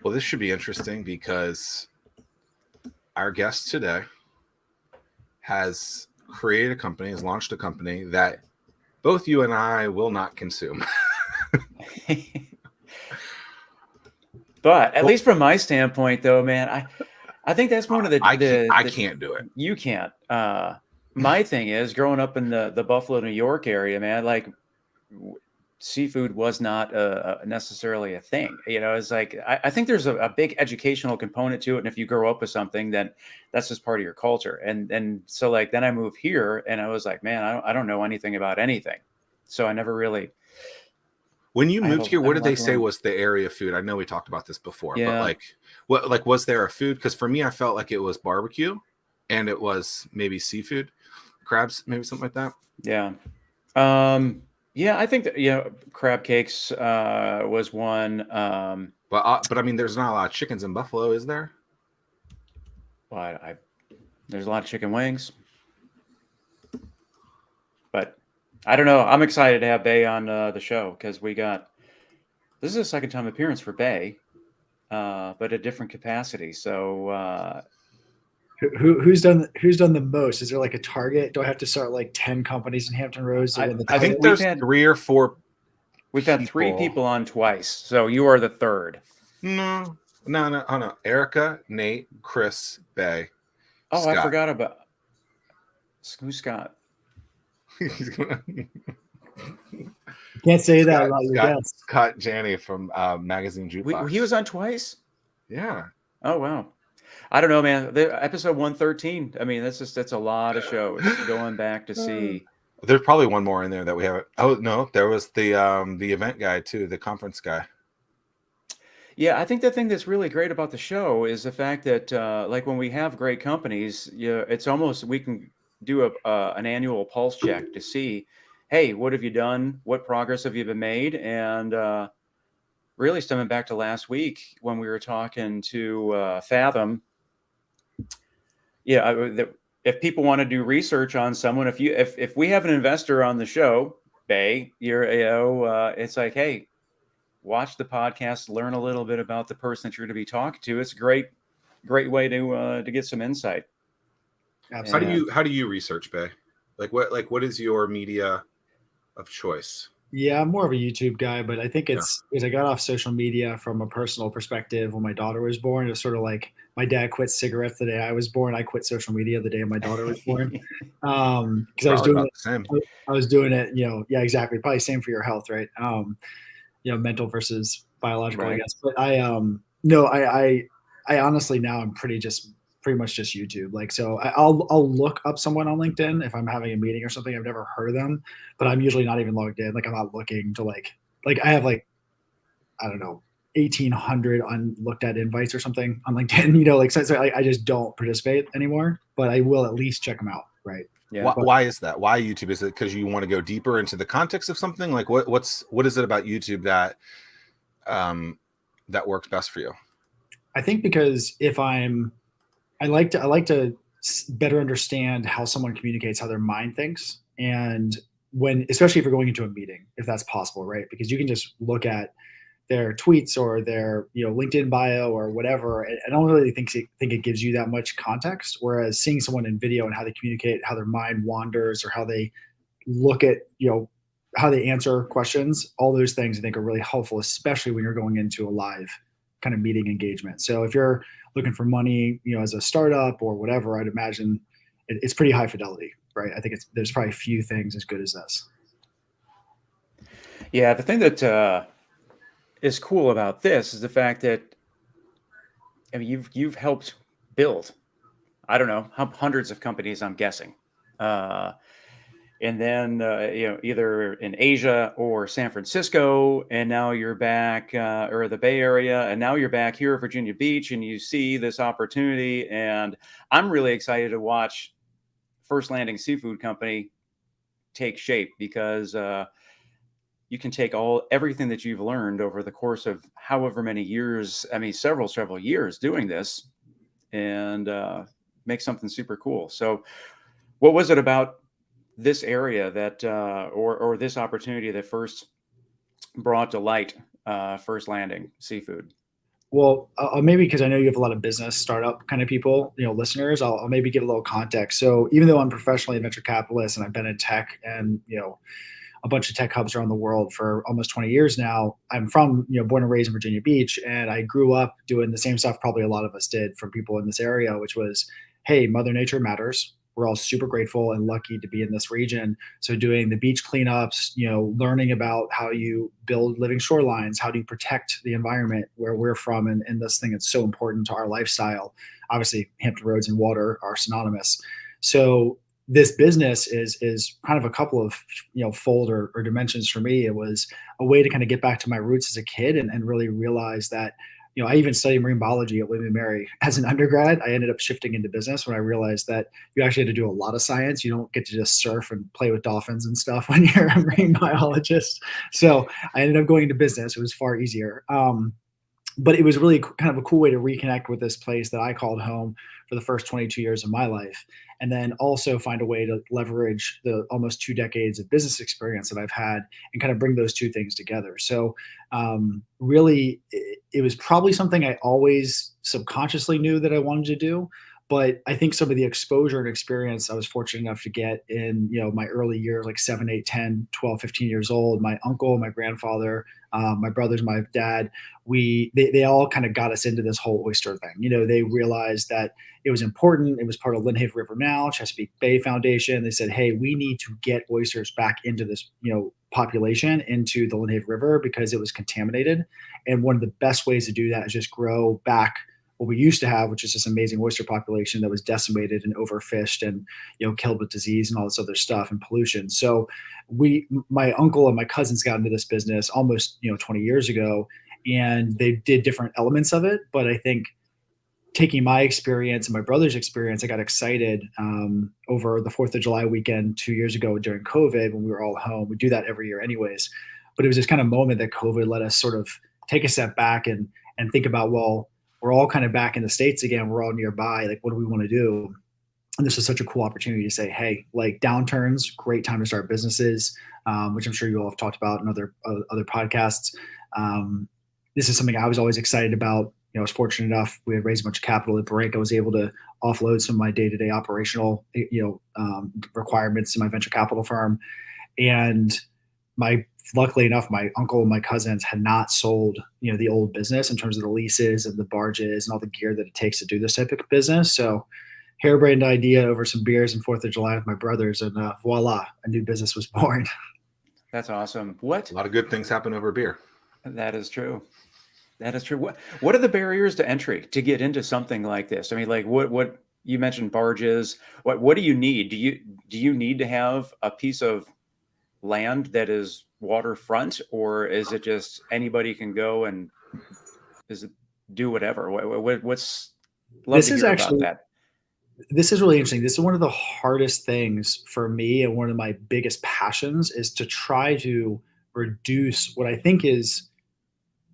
Well, this should be interesting because our guest today has created a company, has launched a company that both you and I will not consume. But at least from my standpoint, though, man, I think that's one of the I can't do it. You can't. My thing is, growing up in the Buffalo, New York area, man, like seafood was not necessarily a thing. You know, it's like I think there's a big educational component to it, and if you grow up with something, then that's just part of your culture. And so like then I moved here, and I was like, man, I don't know anything about anything, so I never really. When you moved here, what did they say was the area food? I know we talked about this before, Yeah. but like was there a food? Because for me, I felt like it was barbecue, and it was maybe seafood, crabs, maybe something like that. Yeah. Yeah, I think that crab cakes was one. But I mean, there's not a lot of chickens in Buffalo, is there? Well, there's a lot of chicken wings, but I don't know. I'm excited to have Bay on the show because this is a second time appearance for Bay, but a different capacity. So who's done the most? Is there like a target? Do I have to start like 10 companies in Hampton Roads? I think there's 3 or 4. We've had 3 people on twice, so you are the third. No. Erica, Nate, Chris, Bay. Oh, Scott. I forgot about who's Scott. Can't say that about your guest. Scott Janney from Magazine Jukebox. He was on twice? Yeah. Oh, wow. I don't know, man. The episode 113. I mean, that's a lot of shows going back to see. There's probably one more in there that we haven't. Oh no, there was the event guy too, the conference guy. Yeah, I think the thing that's really great about the show is the fact that like when we have great companies, it's almost we can do an annual pulse check to see, hey, what have you done? What progress have you been made? And really stemming back to last week when we were talking to Fathom. Yeah, if people want to do research on someone, if we have an investor on the show, Bay, it's like, hey, watch the podcast, learn a little bit about the person that you're going to be talking to. It's a great way to get some insight. Absolutely. How do you research, Bay? What is your media of choice? Yeah, I'm more of a YouTube guy, but I think it's because I got off social media from a personal perspective when my daughter was born. It was sort of like my dad quit cigarettes the day I was born. I quit social media the day my daughter was born. Because I was doing it. I was doing it, yeah, exactly. Probably same for your health, right? Mental versus biological, right. I guess. But I honestly now I'm pretty much just YouTube. Like, so I'll look up someone on LinkedIn if I'm having a meeting or something. I've never heard of them, but I'm usually not even logged in. Like, I'm not looking to like I have I don't know, 1,800 unlooked at invites or something on LinkedIn, so I just don't participate anymore, but I will at least check them out. Right. Yeah. Why is that? Why YouTube? Is it because you want to go deeper into the context of something? Like what is it about YouTube that works best for you? I think because I like to better understand how someone communicates, how their mind thinks. And especially if you're going into a meeting, if that's possible, right? Because you can just look at their tweets or their, LinkedIn bio or whatever. I don't really think it gives you that much context. Whereas seeing someone in video and how they communicate, how their mind wanders or how they look at, how they answer questions, all those things I think are really helpful, especially when you're going into a live kind of meeting engagement. So if you're looking for money, as a startup or whatever, I'd imagine it's pretty high fidelity, right? I think there's probably few things as good as this. Yeah, the thing that is cool about this is the fact that you've helped build, I don't know, hundreds of companies, I'm guessing, and then either in Asia or San Francisco, and now you're back or the Bay Area, and now you're back here at Virginia Beach, and you see this opportunity. And I'm really excited to watch First Landing Seafood Company take shape because you can take everything that you've learned over the course of however many years, several years doing this, and make something super cool. So what was it about this area that or this opportunity that first brought to light First Landing Seafood? Well, maybe because I know you have a lot of business startup kind of people, listeners, I'll maybe give a little context. So even though I'm professionally a venture capitalist and I've been in tech and, a bunch of tech hubs around the world for almost 20 years now, I'm from, born and raised in Virginia Beach. And I grew up doing the same stuff probably a lot of us did from people in this area, which was, hey, Mother Nature matters. We're all super grateful and lucky to be in this region. So doing the beach cleanups, learning about how you build living shorelines, how do you protect the environment where we're from, and this thing that's so important to our lifestyle. Obviously, Hampton Roads and water are synonymous. So this business is kind of a couple of fold or dimensions for me. It was a way to kind of get back to my roots as a kid and really realize that I even studied marine biology at William and Mary as an undergrad. I ended up shifting into business when I realized that you actually had to do a lot of science. You don't get to just surf and play with dolphins and stuff when you're a marine biologist. So I ended up going into business. It was far easier. But it was really kind of a cool way to reconnect with this place that I called home for the first 22 years of my life. And then also find a way to leverage the almost 2 decades of business experience that I've had and kind of bring those two things together. So really, it was probably something I always subconsciously knew that I wanted to do. But I think some of the exposure and experience I was fortunate enough to get in, my early years, like 7, 8, 10, 12, 15 years old, my uncle, my grandfather, my brothers, my dad, they all kind of got us into this whole oyster thing. They realized that it was important. It was part of Lynnhaven River Now, Chesapeake Bay Foundation. They said, hey, we need to get oysters back into this, population, into the Lynnhaven River, because it was contaminated. And one of the best ways to do that is just grow back what we used to have, which is this amazing oyster population that was decimated and overfished and killed with disease and all this other stuff and pollution. So my uncle and my cousins got into this business almost 20 years ago, and they did different elements of it. But I think taking my experience and my brother's experience, I got excited over the 4th of July weekend 2 years ago during COVID when we were all home. We do that every year anyways. But it was this kind of moment that COVID let us sort of take a step back and think about, well, we're all kind of back in the States again. We're all nearby. Like, what do we want to do? And this is such a cool opportunity to say, hey, like, downturns, great time to start businesses, which I'm sure you all have talked about in other podcasts. This is something I was always excited about. I was fortunate enough, we had raised a bunch of capital at Brink. I was able to offload some of my day-to-day operational, requirements to my venture capital firm. And luckily enough, my uncle and my cousins had not sold, the old business in terms of the leases and the barges and all the gear that it takes to do this type of business. So harebrained idea over some beers and 4th of July with my brothers, and voila, a new business was born. That's awesome. A lot of good things happen over beer. That is true. That is true. What are the barriers to entry to get into something like this? I mean, like what you mentioned, barges. What do you need? Do you need to have a piece of land that is waterfront, or is it just anybody can go and do whatever? What's love This to is hear actually about that. This is really interesting. This is one of the hardest things for me, and one of my biggest passions is to try to reduce what I think is,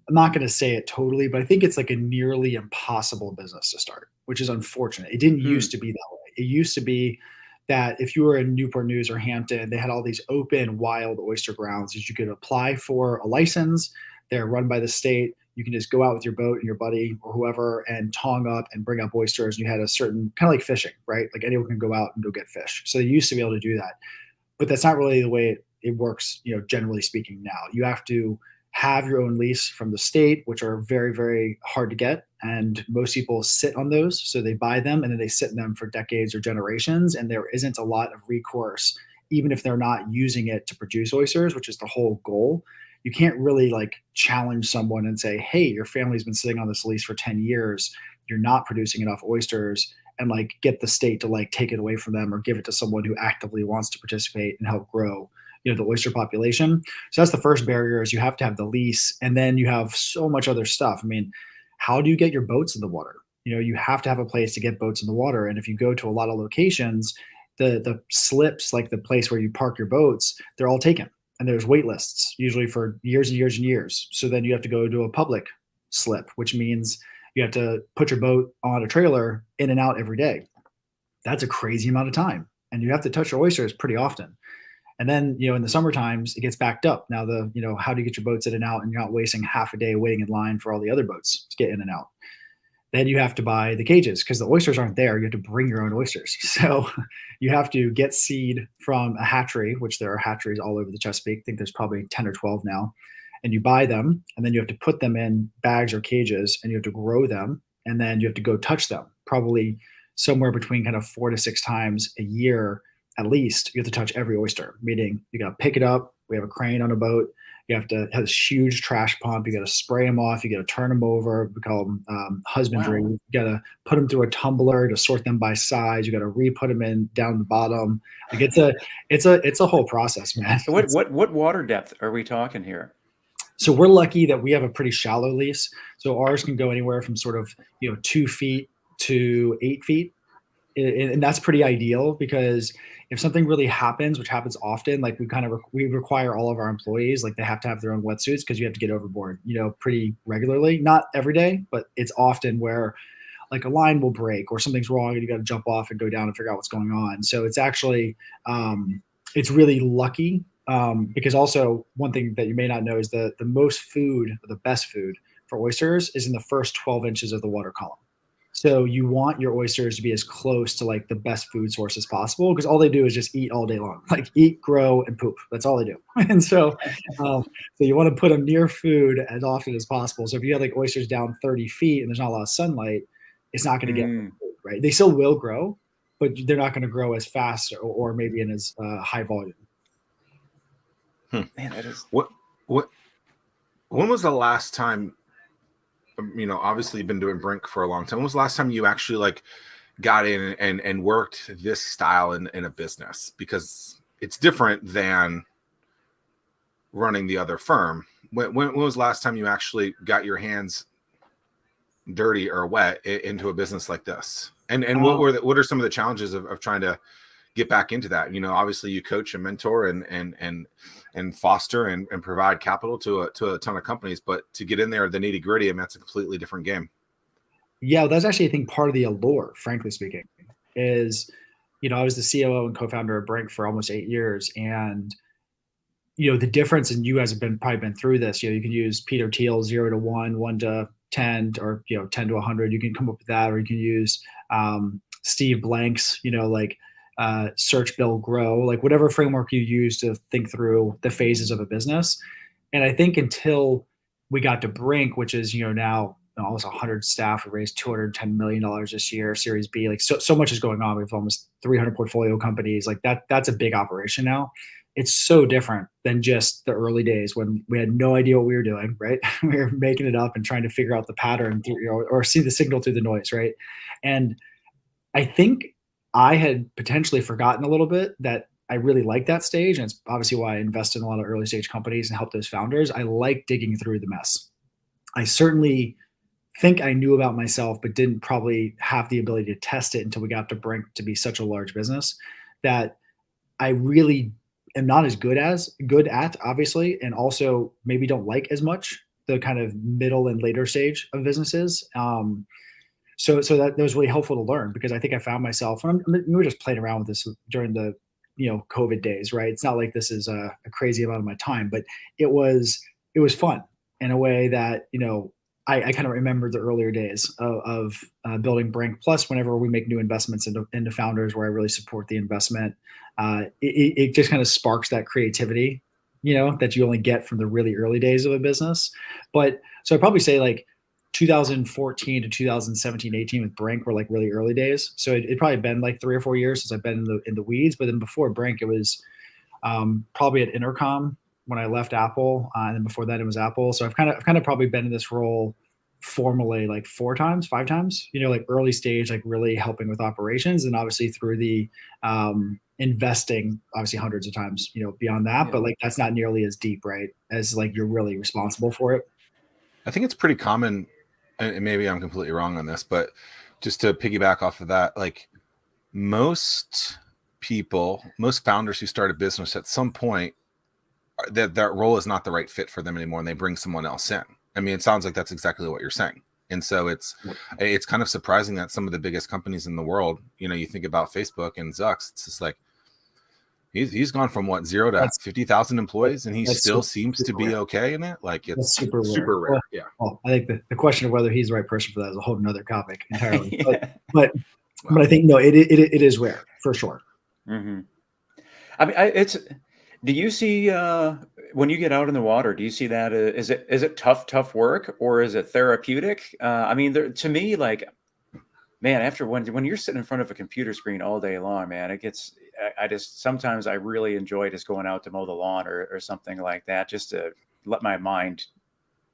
I'm not going to say it totally, but I think it's like a nearly impossible business to start, which is unfortunate. It didn't used to be that way. It used to be that if you were in Newport News or Hampton, they had all these open, wild oyster grounds that you could apply for a license. They're run by the state. You can just go out with your boat and your buddy or whoever and tong up and bring up oysters. And you had a certain kind of like fishing, right? Like anyone can go out and go get fish. So they used to be able to do that, but that's not really the way it works, generally speaking now. You have to have your own lease from the state, which are very, very hard to get. And most people sit on those. So they buy them and then they sit in them for decades or generations. And there isn't a lot of recourse, even if they're not using it to produce oysters, which is the whole goal. You can't really like challenge someone and say, hey, your family's been sitting on this lease for 10 years. You're not producing enough oysters, and like get the state to like take it away from them or give it to someone who actively wants to participate and help grow the oyster population. So that's the first barrier, is you have to have the lease, and then you have so much other stuff. I mean, how do you get your boats in the water? You have to have a place to get boats in the water. And if you go to a lot of locations, the slips, like the place where you park your boats, they're all taken. And there's wait lists, usually for years and years and years. So then you have to go to a public slip, which means you have to put your boat on a trailer in and out every day. That's a crazy amount of time. And you have to touch your oysters pretty often. And then, in the summer times, it gets backed up. Now how do you get your boats in and out, and you're not wasting half a day waiting in line for all the other boats to get in and out. Then you have to buy the cages because the oysters aren't there. You have to bring your own oysters. So you have to get seed from a hatchery, which there are hatcheries all over the Chesapeake. I think there's probably 10 or 12 now. And you buy them, and then you have to put them in bags or cages, and you have to grow them, and then you have to go touch them, probably somewhere between kind of 4 to 6 times a year at least. You have to touch every oyster, meaning you got to pick it up. We have a crane on a boat. You have to have this huge trash pump. You got to spray them off. You got to turn them over. We call them husbandry. Wow. You got to put them through a tumbler to sort them by size. You got to re-put them in down the bottom. Like it's a whole process, man. So what water depth are we talking here? So we're lucky that we have a pretty shallow lease. So ours can go anywhere from sort of 2 feet to 8 feet. And that's pretty ideal, because if something really happens, which happens often, like we require all of our employees, like they have to have their own wetsuits, because you have to get overboard, pretty regularly. Not every day, but it's often where like a line will break or something's wrong and you got to jump off and go down and figure out what's going on. So it's actually, it's really lucky, because also one thing that you may not know is the most food, or the best food for oysters, is in the first 12 inches of the water column. So you want your oysters to be as close to like the best food source as possible, because all they do is just eat all day long, like eat, grow, and poop. That's all they do. And so you want to put them near food as often as possible. So if you have like oysters down 30 feet and there's not a lot of sunlight, it's not going to get food, right? They still will grow, but they're not going to grow as fast or maybe in as high volume. Man, that is what. When was the last time? Obviously you've been doing Brink for a long time. When was the last time you actually like got in and worked this style in a business? Because it's different than running the other firm. When was the last time you actually got your hands dirty or wet into a business like this? And what are some of the challenges of trying to get back into that? Obviously you coach and mentor and foster and provide capital to a ton of companies, but to get in there, the nitty gritty, that's a completely different game. Yeah, that's actually, I think, part of the allure, frankly speaking, is, I was the COO and co-founder of Brink for almost 8 years. And, the difference, and you guys have probably been through this, you can use Peter Thiel 0 to 1, 1 to 10, or, 10 to 100. You can come up with that, or you can use Steve Blank's, search, build, grow, like whatever framework you use to think through the phases of a business. And I think until we got to Brink, which is, now almost 100 staff, we raised $210 million this year, Series B, like so much is going on. We have almost 300 portfolio companies. Like that's a big operation now. It's so different than just the early days when we had no idea what we were doing, right? We were making it up and trying to figure out the pattern through, or see the signal through the noise, right? And I think I had potentially forgotten a little bit that I really like that stage. And it's obviously why I invest in a lot of early stage companies and help those founders. I like digging through the mess. I certainly think I knew about myself, but didn't probably have the ability to test it until we got to Brink to be such a large business, that I really am not as good at, obviously, and also maybe don't like as much the kind of middle and later stage of businesses. So that was really helpful to learn, because I think I found myself, and we were just playing around with this during the COVID days, right? It's not like this is a crazy amount of my time, but it was fun in a way that I kind of remember the earlier days of building Brink. Plus, whenever we make new investments into founders where I really support the investment, it just kind of sparks that creativity, that you only get from the really early days of a business. But so I'd probably say like 2014 to 2017, 18 with Brink were like really early days. So it'd probably been like 3 or 4 years since I've been in the weeds. But then before Brink, it was probably at Intercom when I left Apple, and then before that it was Apple. So I've kind of probably been in this role formally like 4 times, 5 times. Like early stage, like really helping with operations, and obviously through the investing, obviously hundreds of times. Beyond that, but like that's not nearly as deep, right? As like you're really responsible for it. I think it's pretty common, and maybe I'm completely wrong on this, but just to piggyback off of that, like most founders who start a business at some point, that role is not the right fit for them anymore, and they bring someone else in. I mean, it sounds like that's exactly what you're saying. And so it's kind of surprising that some of the biggest companies in the world, you think about Facebook and Zucks, it's just like He's gone from what, 0 to That's 50,000 employees, and he that's still super, seems to super be rare. okay in it. Like That's it's super rare. super rare. Well, Yeah. well, I think the question of whether he's the right person for that is a whole nother topic entirely. Yeah. But Wow. I think no, it is rare for sure. Mm-hmm. I mean, do you see when you get out in the water, do you see that is it tough work, or is it therapeutic? I mean, to me, like, man, after when you're sitting in front of a computer screen all day long, man, it gets. I just sometimes I really enjoy just going out to mow the lawn or something like that, just to let my mind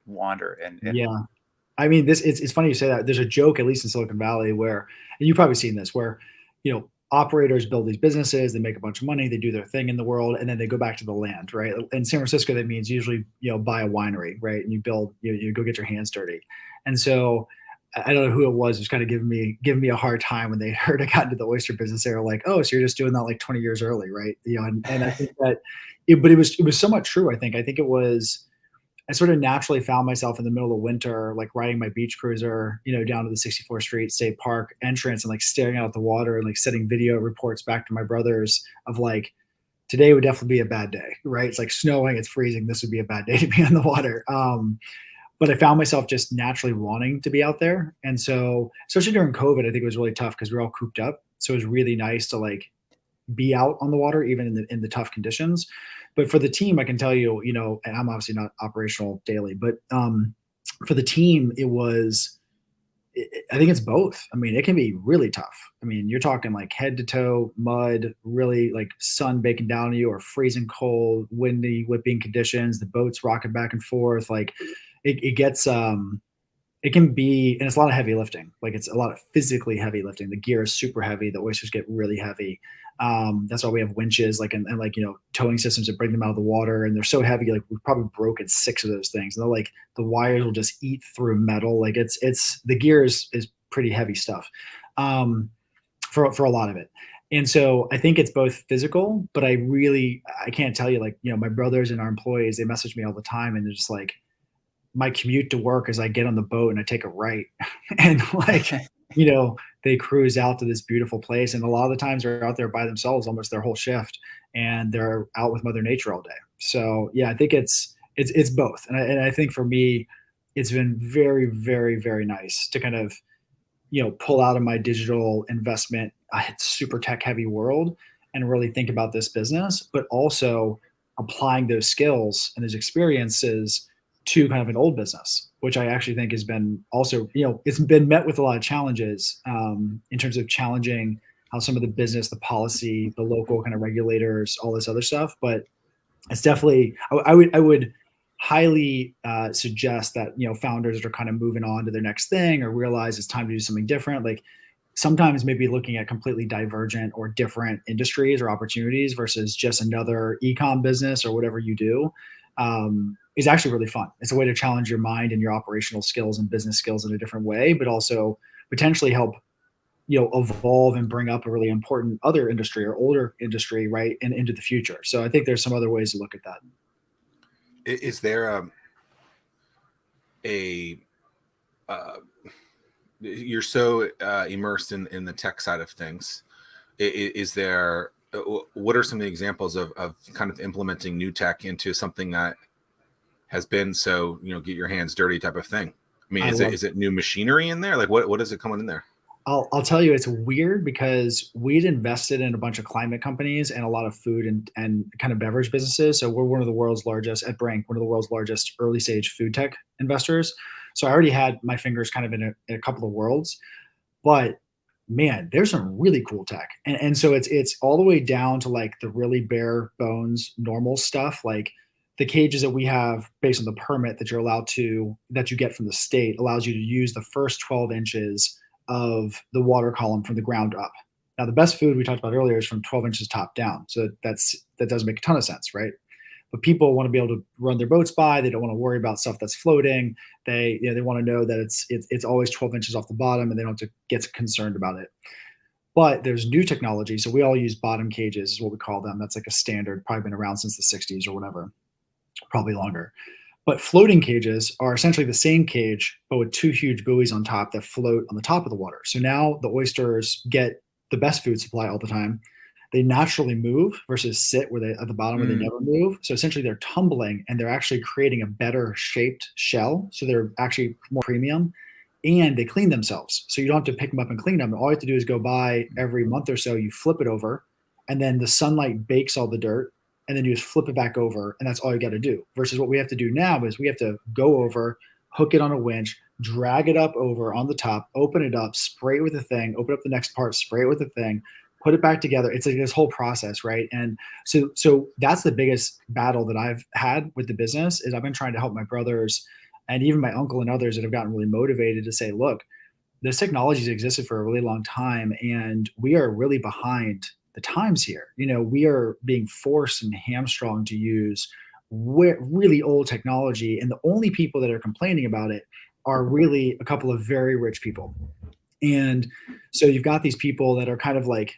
wander. And Yeah. I mean, it's funny you say that. There's a joke, at least in Silicon Valley, where, and you've probably seen this, where, operators build these businesses, they make a bunch of money, they do their thing in the world, and then they go back to the land, right? In San Francisco, that means usually, buy a winery, right? And you build, you go get your hands dirty. And so I don't know who it was kind of giving me a hard time when they heard I got into the oyster business. They were like, "Oh, so you're just doing that like 20 years early, right?" And I think that, but it was somewhat true. I think it was. I sort of naturally found myself in the middle of winter, like riding my beach cruiser, down to the 64th Street State Park entrance and like staring out at the water and like sending video reports back to my brothers of like, today would definitely be a bad day, right? It's like snowing, it's freezing. This would be a bad day to be on the water. But I found myself just naturally wanting to be out there. And so, especially during COVID, I think it was really tough because we were all cooped up. So it was really nice to like be out on the water, even in the tough conditions. But for the team, I can tell you, and I'm obviously not operational daily, but for the team, I think it's both. I mean, it can be really tough. I mean, you're talking like head to toe mud, really like sun baking down on you, or freezing cold, windy, whipping conditions, the boats rocking back and forth. Like it gets, it can be, and it's a lot of heavy lifting. Like it's a lot of physically heavy lifting. The gear is super heavy. The oysters get really heavy. That's why we have winches, like, and like, towing systems that bring them out of the water. And they're so heavy, like we've probably broken 6 of those things. And they're like, the wires will just eat through metal. Like it's the gear is pretty heavy stuff, for a lot of it. And so I think it's both physical, but I can't tell you, like, my brothers and our employees, they message me all the time and they're just like, my commute to work is I get on the boat and I take a right and like, they cruise out to this beautiful place. And a lot of the times they're out there by themselves almost their whole shift, and they're out with Mother Nature all day. So yeah, I think it's both. And I think for me, it's been very, very, very nice to kind of, pull out of my digital investment, super tech heavy world and really think about this business, but also applying those skills and those experiences to kind of an old business, which I actually think has been also, it's been met with a lot of challenges, in terms of challenging how some of the business, the policy, the local kind of regulators, all this other stuff. But it's definitely, I would highly suggest that, founders that are kind of moving on to their next thing or realize it's time to do something different. Like sometimes maybe looking at completely divergent or different industries or opportunities versus just another e-com business or whatever you do, is actually really fun. It's a way to challenge your mind and your operational skills and business skills in a different way, but also potentially help, evolve and bring up a really important other industry or older industry, right, and into the future. So I think there's some other ways to look at that. Is there you're so immersed in the tech side of things. Is there, what are some of the examples of kind of implementing new tech into something that has been so, get your hands dirty type of thing? I mean, is it new machinery in there? Like what is it coming in there? I'll tell you, it's weird because we'd invested in a bunch of climate companies and a lot of food and kind of beverage businesses. So we're one of the world's largest at Brink, one of the world's largest early stage food tech investors. So I already had my fingers kind of in a couple of worlds, but man, there's some really cool tech. And so it's all the way down to like the really bare bones, normal stuff. Like the cages that we have based on the permit that you get from the state allows you to use the first 12 inches of the water column from the ground up. Now, the best food we talked about earlier is from 12 inches top down. So that does make a ton of sense, right? But people want to be able to run their boats by. They don't want to worry about stuff that's floating. They want to know that it's always 12 inches off the bottom, and they don't have to get concerned about it. But there's new technology. So we all use bottom cages, is what we call them. That's like a standard, probably been around since the 60s or whatever, probably longer. But floating cages are essentially the same cage, but with 2 huge buoys on top that float on the top of the water. So now the oysters get the best food supply all the time. they naturally move versus sit where they at the bottom where they never move. So essentially they're tumbling and they're actually creating a better shaped shell. So they're actually more premium, and they clean themselves. So you don't have to pick them up and clean them. All you have to do is go by every month or so, you flip it over, and then the sunlight bakes all the dirt, and then you just flip it back over, and that's all you got to do. Versus what we have to do now is we have to go over, hook it on a winch, drag it up over on the top, open it up, spray it with a thing, open up the next part, spray it with a thing, put it back together. It's like this whole process, right? And so that's the biggest battle that I've had with the business is I've been trying to help my brothers and even my uncle and others that have gotten really motivated to say, look, this technology has existed for a really long time, and we are really behind the times here. We are being forced and hamstrung to use really old technology, and the only people that are complaining about it are really a couple of very rich people. And so you've got these people that are kind of like,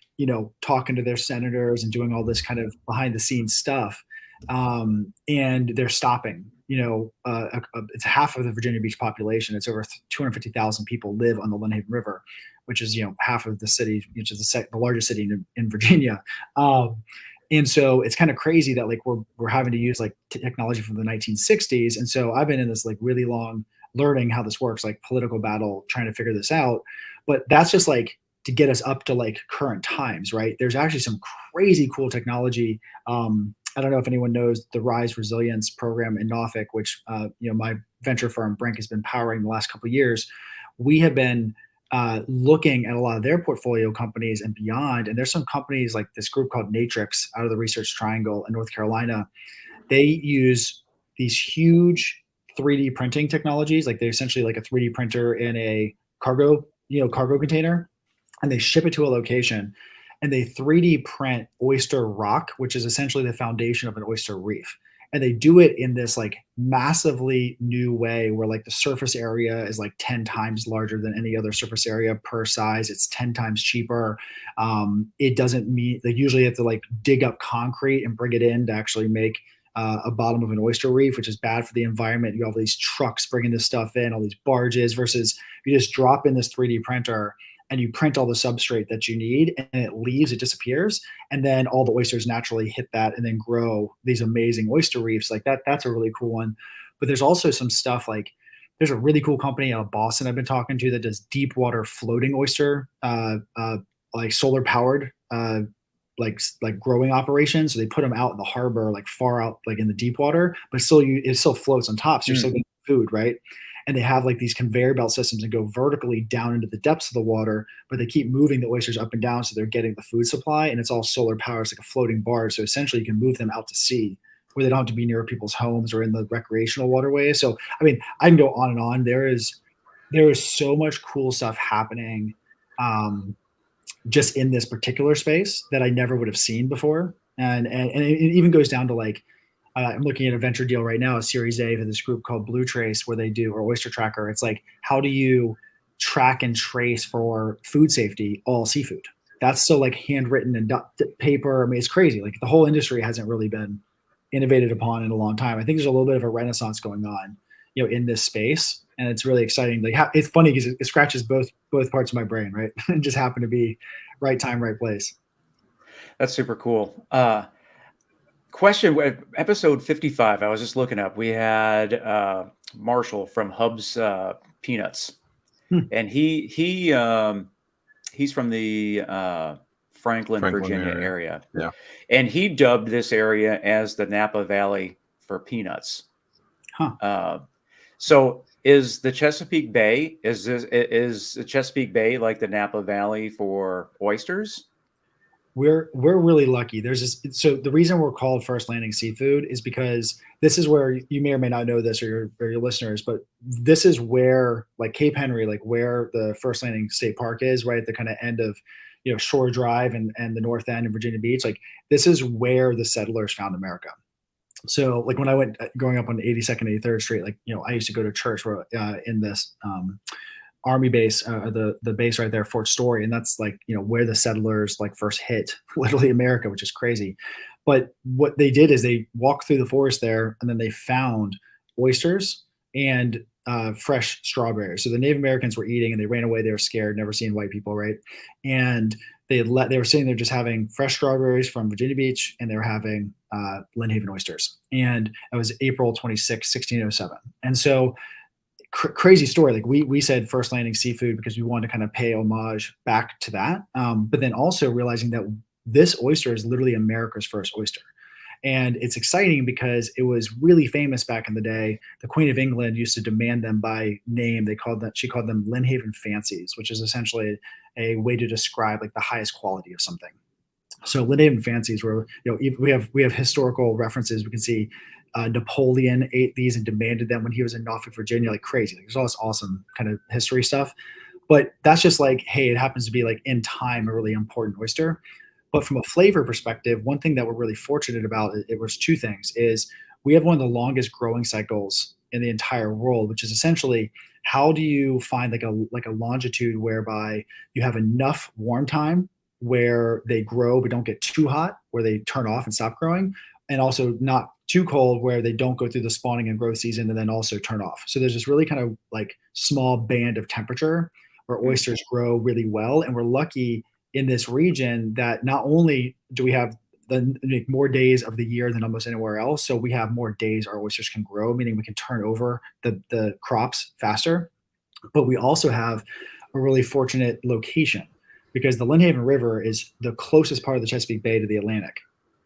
talking to their senators and doing all this kind of behind the scenes stuff. And they're stopping, it's half of the Virginia Beach population. It's over 250,000 people live on the Lynnhaven River, which is, half of the city, which is the largest city in Virginia. And so it's kind of crazy that like we're having to use like technology from the 1960s. And so I've been in this like really long learning how this works, like political battle, trying to figure this out. But that's just like to get us up to like current times, right? There's actually some crazy cool technology. I don't know if anyone knows the Rise Resilience program in Norfolk, which my venture firm Brink has been powering the last couple of years. We have been looking at a lot of their portfolio companies and beyond. And there's some companies like this group called Natrix out of the Research Triangle in North Carolina. They use these huge 3D printing technologies. Like they're essentially like a 3D printer in a cargo container, and they ship it to a location, and they 3D print oyster rock, which is essentially the foundation of an oyster reef. And they do it in this like massively new way where like the surface area is like 10 times larger than any other surface area per size. It's 10 times cheaper. It doesn't mean they usually have to like dig up concrete and bring it in to actually make a bottom of an oyster reef, which is bad for the environment. You have all these trucks bringing this stuff in, all these barges, versus you just drop in this 3D printer and you print all the substrate that you need, and it leaves, it disappears. And then all the oysters naturally hit that and then grow these amazing oyster reefs like that. That's a really cool one. But there's also some stuff like there's a really cool company out of Boston I've been talking to that does deep water floating oyster, like solar powered, like growing operations. So they put them out in the harbor, like far out, like in the deep water, but it still floats on top. So you're still getting food, right? And they have like these conveyor belt systems that go vertically down into the depths of the water, but they keep moving the oysters up and down so they're getting the food supply, and it's all solar powered. It's like a floating barge. So essentially you can move them out to sea where they don't have to be near people's homes or in the recreational waterways. So, I mean, I can go on and on. There is so much cool stuff happening just in this particular space that I never would have seen before. And it even goes down to like, I'm looking at a venture deal right now, a Series A for this group called Blue Trace, where they do, or Oyster Tracker. It's like, how do you track and trace for food safety all seafood? That's so like handwritten and paper. I mean, it's crazy. Like the whole industry hasn't really been innovated upon in a long time. I think there's a little bit of a renaissance going on, in this space, and it's really exciting. Like it's funny because it scratches both parts of my brain, right? It just happened to be right time, right place. That's super cool. Question, episode 55, I was just looking up. We had Marshall from Hub's Peanuts, and he's from the Franklin, Virginia area. Yeah, and he dubbed this area as the Napa Valley for peanuts. So is the Chesapeake Bay is the Chesapeake Bay like the Napa Valley for oysters? We're really lucky. So the reason we're called First Landing Seafood is because this is where you may or may not know this, or your listeners, but this is where like Cape Henry, like where the First Landing State Park is, right at the kind of end of Shore Drive and the north end of Virginia Beach. Like this is where the settlers found America. So like when I went growing up on 82nd, 83rd Street, like I used to go to church where in this Army base, the base right there, Fort Story, and that's like where the settlers like first hit literally America, which is crazy. But what they did is they walked through the forest there, and then they found oysters and fresh strawberries. So the Native Americans were eating, and they ran away. They were scared, never seen white people, right? And they were sitting there just having fresh strawberries from Virginia Beach, and they were having Lynnhaven oysters. And it was April 26, 1607. And so crazy story. Like we said First Landing Seafood because we wanted to kind of pay homage back to that. But then also realizing that this oyster is literally America's first oyster. And it's exciting because it was really famous back in the day. The Queen of England used to demand them by name. She called them Lynnhaven Fancies, which is essentially a way to describe like the highest quality of something. So Lynnhaven Fancies were, we have historical references. We can see Napoleon ate these and demanded them when he was in Norfolk, Virginia, like crazy. Like, there's all this awesome kind of history stuff. But that's just like, hey, it happens to be like in time a really important oyster. But from a flavor perspective, one thing that we're really fortunate about, it was two things, is we have one of the longest growing cycles in the entire world, which is essentially how do you find like a longitude whereby you have enough warm time where they grow but don't get too hot, where they turn off and stop growing, and also not too cold where they don't go through the spawning and growth season and then also turn off. So there's this really kind of like small band of temperature where oysters grow really well. And we're lucky in this region that not only do we have more days of the year than almost anywhere else, so we have more days our oysters can grow, meaning we can turn over the crops faster, but we also have a really fortunate location because the Lynnhaven River is the closest part of the Chesapeake Bay to the Atlantic.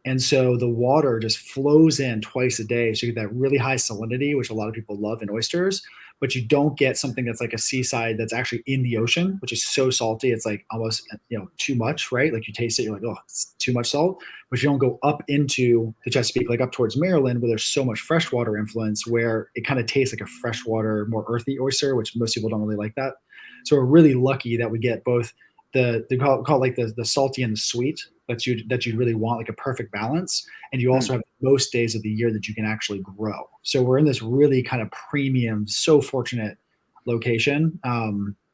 And so the water just flows in twice a day. So you get that really high salinity, which a lot of people love in oysters, but you don't get something that's like a seaside that's actually in the ocean, which is so salty. It's like almost, too much, right? Like you taste it, you're like, oh, it's too much salt. But you don't go up into the Chesapeake, like up towards Maryland, where there's so much freshwater influence where it kind of tastes like a freshwater, more earthy oyster, which most people don't really like that. So we're really lucky that we get both they call it like the salty and the sweet that you really want, like a perfect balance. And you also have most days of the year that you can actually grow. So we're in this really kind of premium, so fortunate location.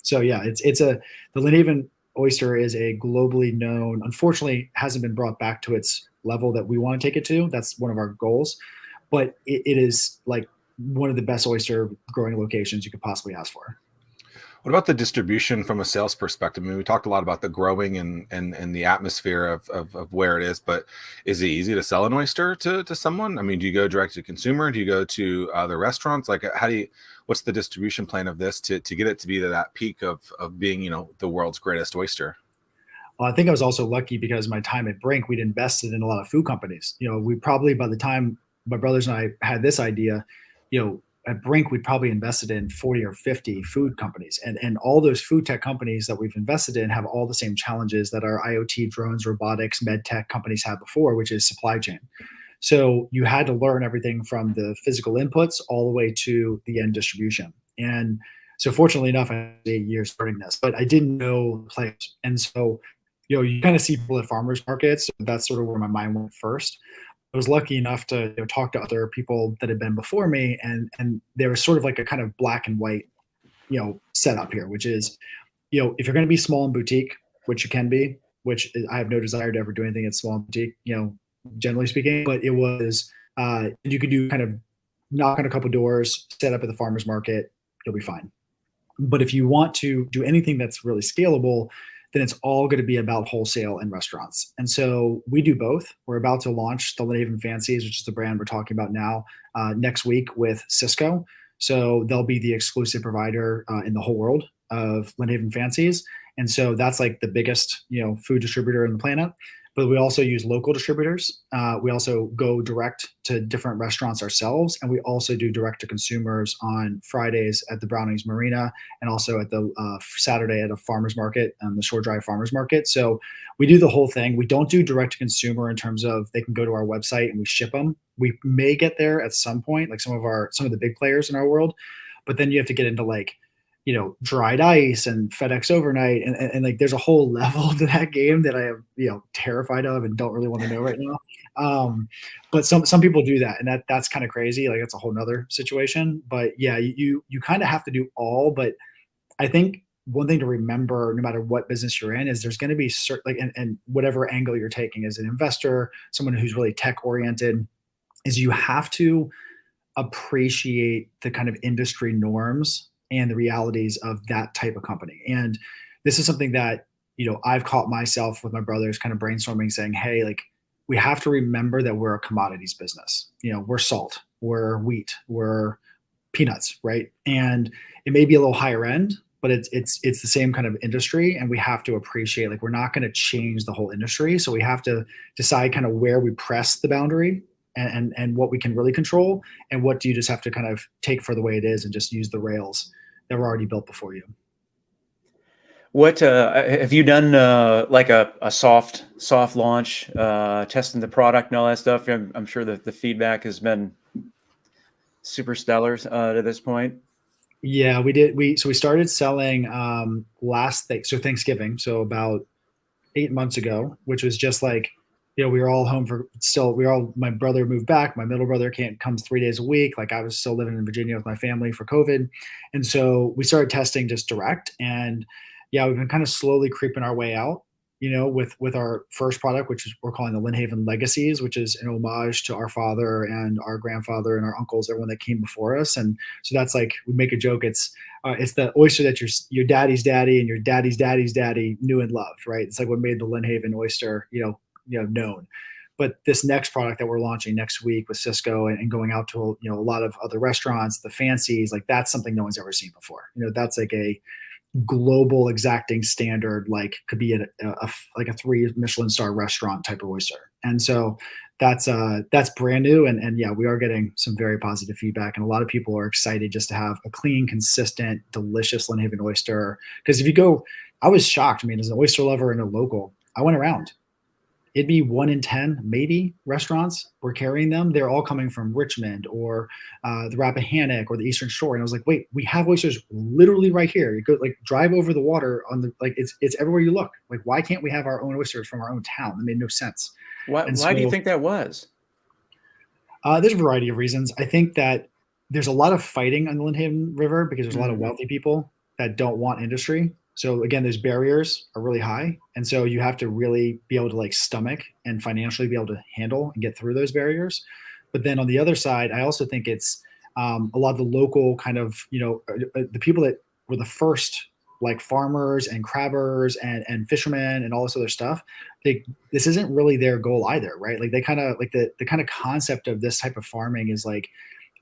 So yeah, the Lynnhaven oyster is a globally known, unfortunately hasn't been brought back to its level that we want to take it to. That's one of our goals, but it is like one of the best oyster growing locations you could possibly ask for. What about the distribution from a sales perspective? I mean, we talked a lot about the growing and the atmosphere of where it is, but is it easy to sell an oyster to someone? I mean, do you go direct to consumer? Do you go to other restaurants? Like, what's the distribution plan of this to get it to be that peak of being, the world's greatest oyster? Well, I think I was also lucky because my time at Brink, we'd invested in a lot of food companies. We probably, by the time my brothers and I had this idea, at Brink, we'd probably invested in 40 or 50 food companies. And all those food tech companies that we've invested in have all the same challenges that our IoT, drones, robotics, med tech companies had before, which is supply chain. So you had to learn everything from the physical inputs all the way to the end distribution. And so fortunately enough, I had 8 years starting this, but I didn't know the players. And so, you kind of see people at farmers markets. So that's sort of where my mind went first. I was lucky enough to talk to other people that had been before me, and there was sort of like a kind of black and white, setup here, which is, if you're going to be small and boutique, which you can be, which I have no desire to ever do anything at small and boutique, generally speaking, but it was, you could do kind of knock on a couple doors, set up at the farmer's market, you'll be fine. But if you want to do anything that's really scalable, then it's all going to be about wholesale and restaurants. And so we do both. We're about to launch the Lynnhaven Fancies, which is the brand we're talking about now, next week with Cisco. So they'll be the exclusive provider in the whole world of Lynnhaven Fancies. And so that's like the biggest, food distributor on the planet. But we also use local distributors. We also go direct to different restaurants ourselves. And we also do direct to consumers on Fridays at the Brownings Marina and also at the Saturday at a farmer's market, the Shore Drive Farmer's Market. So we do the whole thing. We don't do direct to consumer in terms of they can go to our website and we ship them. We may get there at some point, like some of the big players in our world. But then you have to get into like, dried ice and FedEx overnight. And like, there's a whole level to that game that I am, terrified of and don't really want to know right now. But some people do that. And that's kind of crazy. Like that's a whole nother situation, but yeah, you kind of have to do all, but I think one thing to remember, no matter what business you're in, is there's going to be certain, like, and whatever angle you're taking as an investor, someone who's really tech oriented, is you have to appreciate the kind of industry norms and the realities of that type of company. And this is something that, I've caught myself with my brothers kind of brainstorming saying, hey, like we have to remember that we're a commodities business. We're salt, we're wheat, we're peanuts, right? And it may be a little higher end, but it's the same kind of industry, and we have to appreciate, like, we're not going to change the whole industry, so we have to decide kind of where we press the boundary, and what we can really control, and what do you just have to kind of take for the way it is and just use the rails that were already built before you. What have you done, like a soft launch, testing the product and all that stuff? I'm sure that the feedback has been super stellar to this point. Yeah, we did. We started selling Thanksgiving, so about 8 months ago, which was just like, we were all home my brother moved back. My middle brother comes 3 days a week. Like, I was still living in Virginia with my family for COVID. And so we started testing just direct. And yeah, we've been kind of slowly creeping our way out, with our first product, which is we're calling the Lynnhaven Legacies, which is an homage to our father and our grandfather and our uncles, everyone that came before us. And so that's like, we make a joke. It's the oyster that your daddy's daddy and your daddy's daddy's daddy knew and loved, right? It's like what made the Lynnhaven oyster, known. But this next product that we're launching next week with Cisco and going out to, a lot of other restaurants, the fancies, like that's something no one's ever seen before. That's like a global exacting standard, like could be like a 3 Michelin star restaurant type of oyster. And so that's brand new. And yeah, we are getting some very positive feedback, and a lot of people are excited just to have a clean, consistent, delicious Lynnhaven oyster. Because if you go, I was shocked. I mean, as an oyster lover and a local, I went around. It'd be 1 in 10, maybe, restaurants were carrying them. They're all coming from Richmond or the Rappahannock or the Eastern Shore. And I was like, wait, we have oysters literally right here. You could like drive over the water it's everywhere you look. Like, why can't we have our own oysters from our own town? It made no sense. Why do you think that was? There's a variety of reasons. I think that there's a lot of fighting on the Lynnhaven River because there's a lot of wealthy people that don't want industry. So again, those barriers are really high. And so you have to really be able to like stomach and financially be able to handle and get through those barriers. But then on the other side, I also think it's a lot of the local kind of, the people that were the first, like farmers and crabbers and fishermen and all this other stuff. This isn't really their goal either, right? Like they kind of like the kind of concept of this type of farming is like,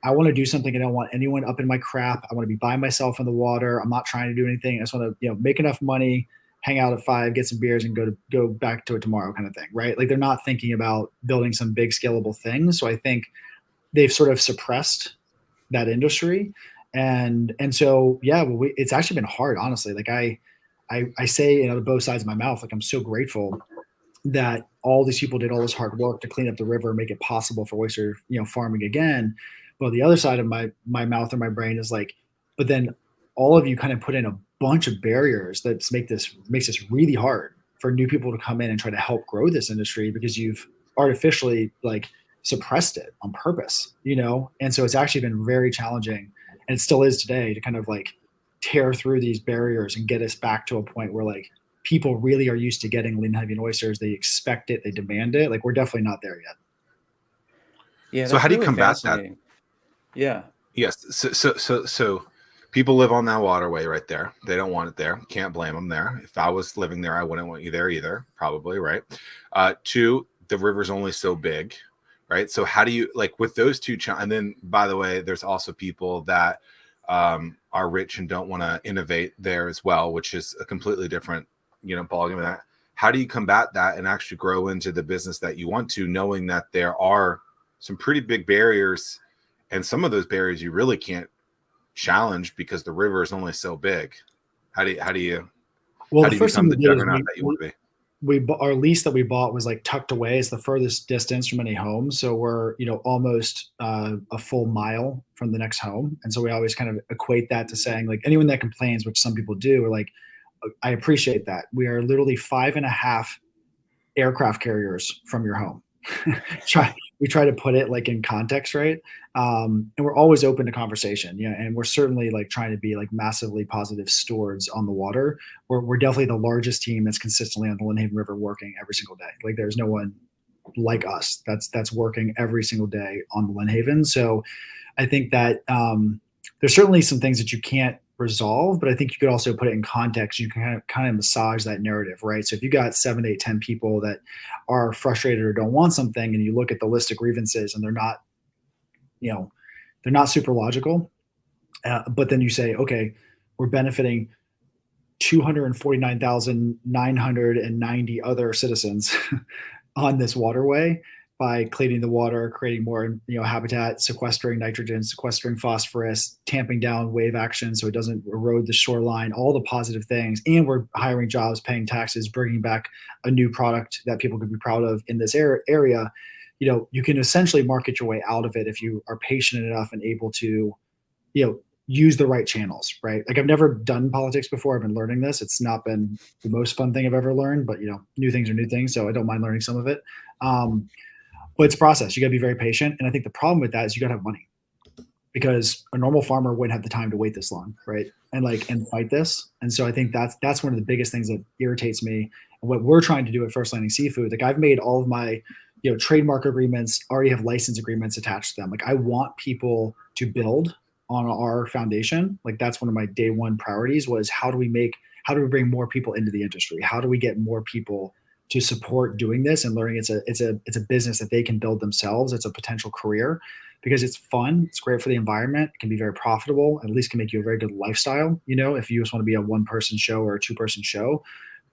I want to do something. I don't want anyone up in my crap. I want to be by myself in the water. I'm not trying to do anything. I just want to, make enough money, hang out at 5, get some beers, and go back to it tomorrow, kind of thing, right? Like they're not thinking about building some big scalable thing. So I think they've sort of suppressed that industry, and so yeah, well, it's actually been hard, honestly. Like I say, both sides of my mouth. Like I'm so grateful that all these people did all this hard work to clean up the river, make it possible for oyster, farming again. Well, the other side of my mouth or my brain is like, but then all of you kind of put in a bunch of barriers that makes this really hard for new people to come in and try to help grow this industry because you've artificially like suppressed it on purpose, And so it's actually been very challenging, and it still is today, to kind of like tear through these barriers and get us back to a point where like people really are used to getting Lynnhaven oysters. They expect it, they demand it. Like we're definitely not there yet. Yeah. So how do you combat that? Yeah. Yes. So people live on that waterway right there. They don't want it there. Can't blame them there. If I was living there, I wouldn't want you there either. Probably, right? 2, the river's only so big, right? So how do you, like, with those two, and then by the way, there's also people that are rich and don't want to innovate there as well, which is a completely different, ballgame of that. How do you combat that and actually grow into the business that you want to, knowing that there are some pretty big barriers? And some of those barriers you really can't challenge because the river is only so big. How do you become the juggernaut that you want to be? Our lease that we bought was like tucked away. It's the furthest distance from any home. So we're, almost a full mile from the next home. And so we always kind of equate that to saying like anyone that complains, which some people do, are like, I appreciate that. We are literally 5.5 aircraft carriers from your home. We try to put it like in context, right? And we're always open to conversation, and we're certainly like trying to be like massively positive stewards on the water. We're definitely the largest team that's consistently on the Lynnhaven River working every single day. Like there's no one like us that's working every single day on the Lynnhaven. So I think that there's certainly some things that you can't resolve, but I think you could also put it in context. You can kind of massage that narrative, right? So if you got 7, 8, 10 people that are frustrated or don't want something, and you look at the list of grievances and they're not, they're not super logical, but then you say, okay, we're benefiting 249,990 other citizens on this waterway by cleaning the water, creating more, habitat, sequestering nitrogen, sequestering phosphorus, tamping down wave action so it doesn't erode the shoreline, all the positive things. And we're hiring jobs, paying taxes, bringing back a new product that people could be proud of in this area. You can essentially market your way out of it if you are patient enough and able to, use the right channels, right? Like, I've never done politics before. I've been learning this. It's not been the most fun thing I've ever learned, but new things are new things. So I don't mind learning some of it. But it's a process. You gotta be very patient. And I think the problem with that is you gotta have money, because a normal farmer wouldn't have the time to wait this long, right? And fight this. And so I think that's one of the biggest things that irritates me. And what we're trying to do at First Landing Seafood, like, I've made all of my, trademark agreements, already have license agreements attached to them. Like, I want people to build on our foundation. Like, that's one of my day one priorities was how do we bring more people into the industry? How do we get more people to support doing this and learning it's a business that they can build themselves. It's a potential career because it's fun. It's great for the environment. It can be very profitable, at least can make you a very good lifestyle, if you just want to be a 1-person show or a 2-person show.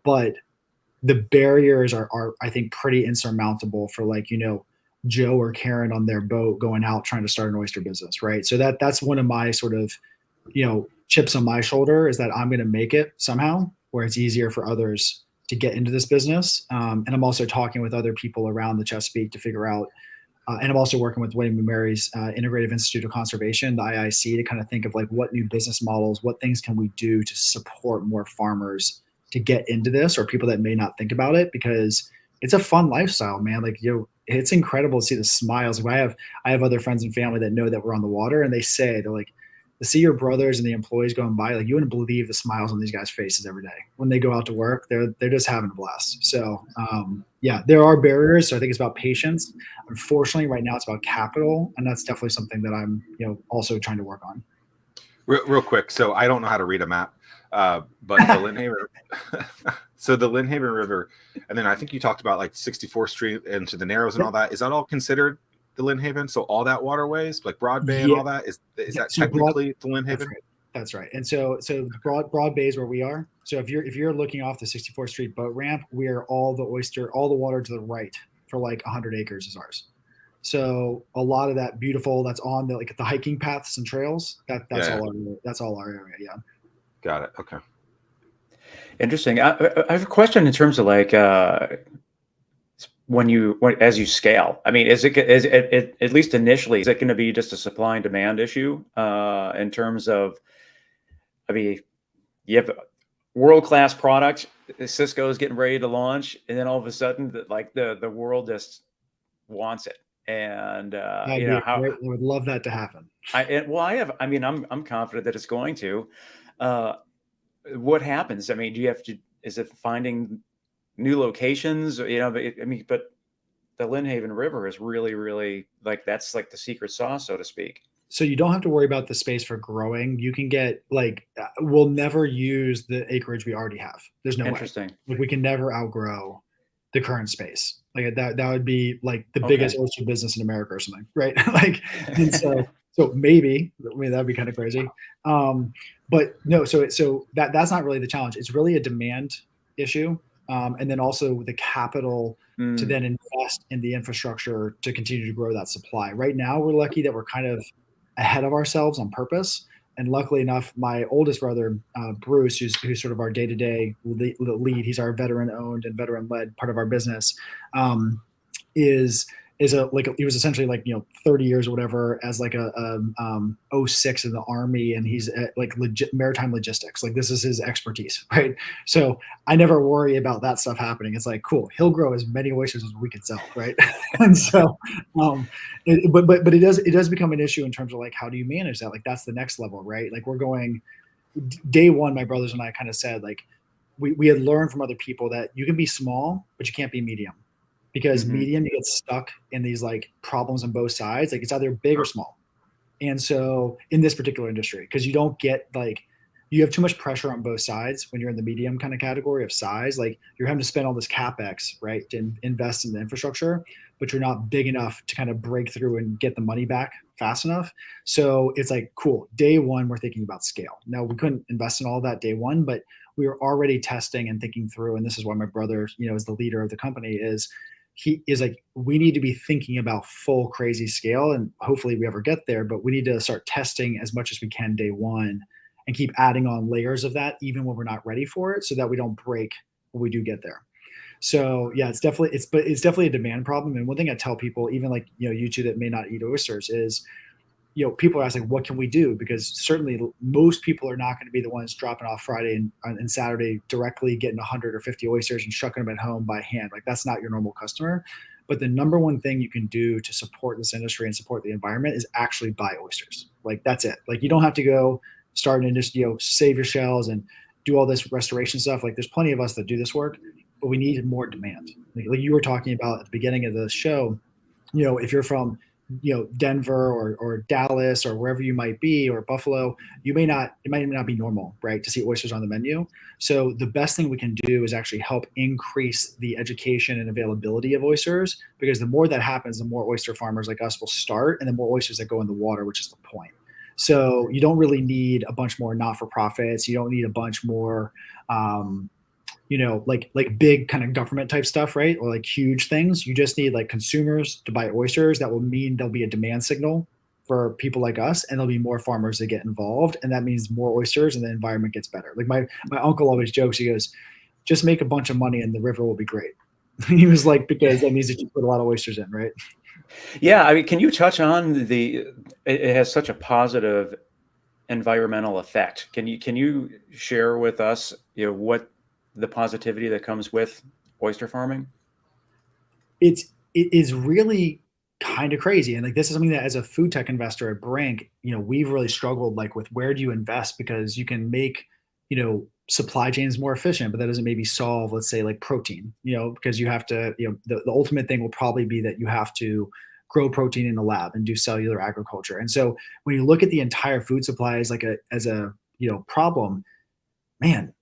But the barriers are I think pretty insurmountable for Joe or Karen on their boat going out trying to start an oyster business, right? So that's one of my sort of, chips on my shoulder, is that I'm going to make it somehow where it's easier for others to get into this business. And I'm also talking with other people around the Chesapeake to figure out, and I'm also working with William & Mary's Integrative Institute of Conservation, the IIC, to kind of think of what new business models, what things can we do to support more farmers to get into this, or people that may not think about it, because it's a fun lifestyle, man. It's incredible to see the smiles. I have other friends and family that know that we're on the water, and they're like, to see your brothers and the employees going by, you wouldn't believe the smiles on these guys' faces every day when they go out to work. They're just having a blast. So there are barriers. So I think it's about patience. Unfortunately, right now it's about capital, and that's definitely something that I'm also trying to work on. Real quick, so I don't know how to read a map, but the Lynnhaven, so the Lynnhaven River, and then I think you talked about 64th Street into the Narrows and all that. Is that all considered the Lynnhaven? So all that waterways, like Broad Bay and all that, is that technically the Lynnhaven? That's right. And so Broad Bay is where we are. So if you're looking off the 64th Street boat ramp, we are all the water to the right for 100 acres is ours. So a lot of that beautiful, that's on the hiking paths and trails. That's all our area. Yeah. Got it. Okay. Interesting. I have a question in terms of as you scale. I mean, is it at least initially, is it going to be just a supply and demand issue in terms of? I mean, you have world-class product. Cisco is getting ready to launch, and then all of a sudden, the world just wants it. And I would love that to happen. I'm confident that it's going to. What happens? I mean, is it finding new locations? But the Lynnhaven River is really, really that's the secret sauce, so to speak. So you don't have to worry about the space for growing. You can get we'll never use the acreage we already have. There's no Interesting. way. We can never outgrow the current space. That would be the biggest oyster business in America or something, right? And so maybe, that'd be kind of crazy. But no, so that's not really the challenge. It's really a demand issue. And then also the capital to then invest in the infrastructure to continue to grow that supply. Right now, we're lucky that we're kind of ahead of ourselves on purpose. And luckily enough, my oldest brother, Bruce, who's sort of our day-to-day lead, he's our veteran-owned and veteran-led part of our business, he was essentially 30 years or whatever as a 06 in the Army, and he's legit maritime logistics. This is his expertise, right? So I never worry about that stuff happening. It's cool, he'll grow as many oysters as we can sell, right? And so but it does become an issue in terms of how do you manage that? That's the next level, right? We're going day one, my brothers and I kind of said we had learned from other people that you can be small, but you can't be medium. Because medium, you get stuck in these problems on both sides. It's either big or small. And so in this particular industry, because you don't get you have too much pressure on both sides when you're in the medium kind of category of size. Like you're having to spend all this capex, right, to invest in the infrastructure, but you're not big enough to kind of break through and get the money back fast enough. So it's like, cool, day one, we're thinking about scale. Now, we couldn't invest in all that day one, but we were already testing and thinking through. And this is why my brother, is the leader of the company, is he is like, we need to be thinking about full crazy scale, and hopefully we ever get there, but we need to start testing as much as we can day one and keep adding on layers of that even when we're not ready for it, so that we don't break when we do get there. So yeah, it's definitely a demand problem. And one thing I tell people, even like, you two that may not eat oysters, is, people are asking, what can we do? Because certainly most people are not going to be the ones dropping off Friday and Saturday directly getting 100 or 50 oysters and shucking them at home by hand. Like that's not your normal customer. But the number one thing you can do to support this industry and support the environment is actually buy oysters. Like that's it. Like you don't have to go start an industry, save your shells and do all this restoration stuff. Like there's plenty of us that do this work, but we need more demand. Like you were talking about at the beginning of the show, if you're from Denver or Dallas or wherever you might be, or Buffalo, it might not be normal, right, to see oysters on the menu. So the best thing we can do is actually help increase the education and availability of oysters, because the more that happens, the more oyster farmers like us will start, and the more oysters that go in the water, which is the point. So you don't really need a bunch more not-for-profits. You don't need a bunch more like big kind of government type stuff, right? Or like huge things. You just need like consumers to buy oysters. That will mean there'll be a demand signal for people like us, and there'll be more farmers that get involved. And that means more oysters, and the environment gets better. Like my uncle always jokes, he goes, just make a bunch of money and the river will be great. He was like, because that means that you put a lot of oysters in, right? Yeah. I mean, can you touch on it has such a positive environmental effect. Can you share with us, what the positivity that comes with oyster farming? It is really kind of crazy. And like, this is something that as a food tech investor at Brink, we've really struggled like with where do you invest, because you can make, supply chains more efficient, but that doesn't maybe solve, let's say like protein, because you have to, the ultimate thing will probably be that you have to grow protein in the lab and do cellular agriculture. And so when you look at the entire food supply as a problem, man,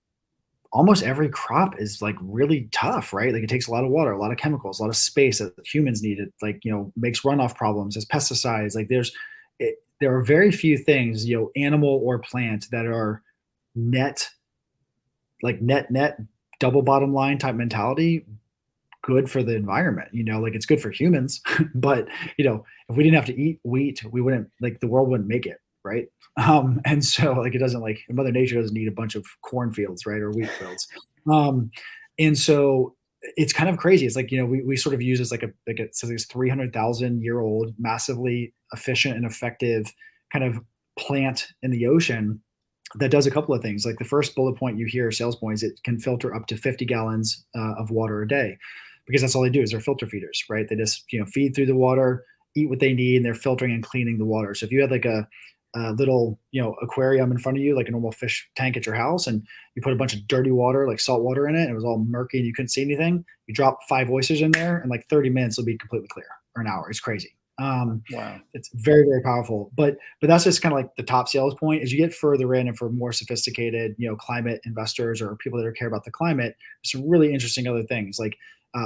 almost every crop is like really tough, right? Like it takes a lot of water, a lot of chemicals, a lot of space that humans need. It like, makes runoff problems as pesticides. Like there are very few things, animal or plant, that are net double bottom line type mentality good for the environment. Like it's good for humans, but if we didn't have to eat wheat, we wouldn't, like the world wouldn't make it, right? And so like it doesn't, like Mother Nature doesn't need a bunch of cornfields, right, or wheat fields. And so it's kind of crazy. It's like, we sort of use this so this 300,000-year-old massively efficient and effective kind of plant in the ocean that does a couple of things. Like the first bullet point you hear, sales points, it can filter up to 50 gallons of water a day, because that's all they do is they're filter feeders, right? They just, feed through the water, eat what they need, and they're filtering and cleaning the water. So if you had like a little, aquarium in front of you, like a normal fish tank at your house, and you put a bunch of dirty water, like salt water in it, and it was all murky and you couldn't see anything, you drop 5 oysters in there, and like 30 minutes will be completely clear, or an hour. It's crazy. Wow. It's very, very powerful. But that's just kind of like the top sales point. As you get further in, and for more sophisticated, climate investors or people that care about the climate, some really interesting other things. Like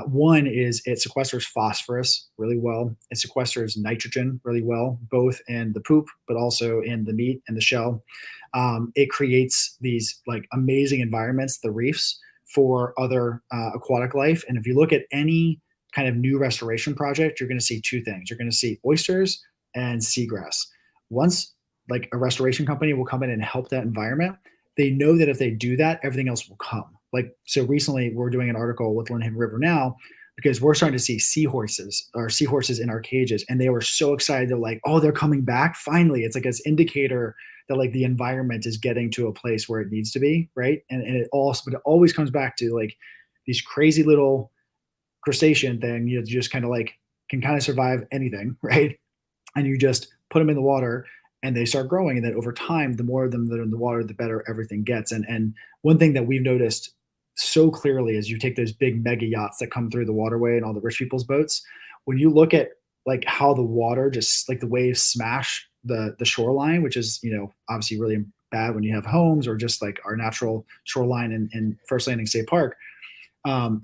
one is it sequesters phosphorus really well. It sequesters nitrogen really well, both in the poop, but also in the meat and the shell. It creates these like amazing environments, the reefs, for other aquatic life. And if you look at any kind of new restoration project, you're going to see two things. You're going to see oysters and seagrass. Once like a restoration company will come in and help that environment, they know that if they do that, everything else will come. Like, so recently we're doing an article with Lynnhaven River now, because we're starting to see seahorses in our cages. And they were so excited. They're like, oh, they're coming back. Finally. It's like this indicator that like the environment is getting to a place where it needs to be. Right. And but it always comes back to like these crazy little crustacean thing, just kind of like can kind of survive anything, right? And you just put them in the water and they start growing. And then over time, the more of them that are in the water, the better everything gets. And one thing that we've noticed so clearly is you take those big mega yachts that come through the waterway and all the rich people's boats. When you look at like how the water just like the waves smash the shoreline, which is, obviously really bad when you have homes or just like our natural shoreline in First Landing State Park. You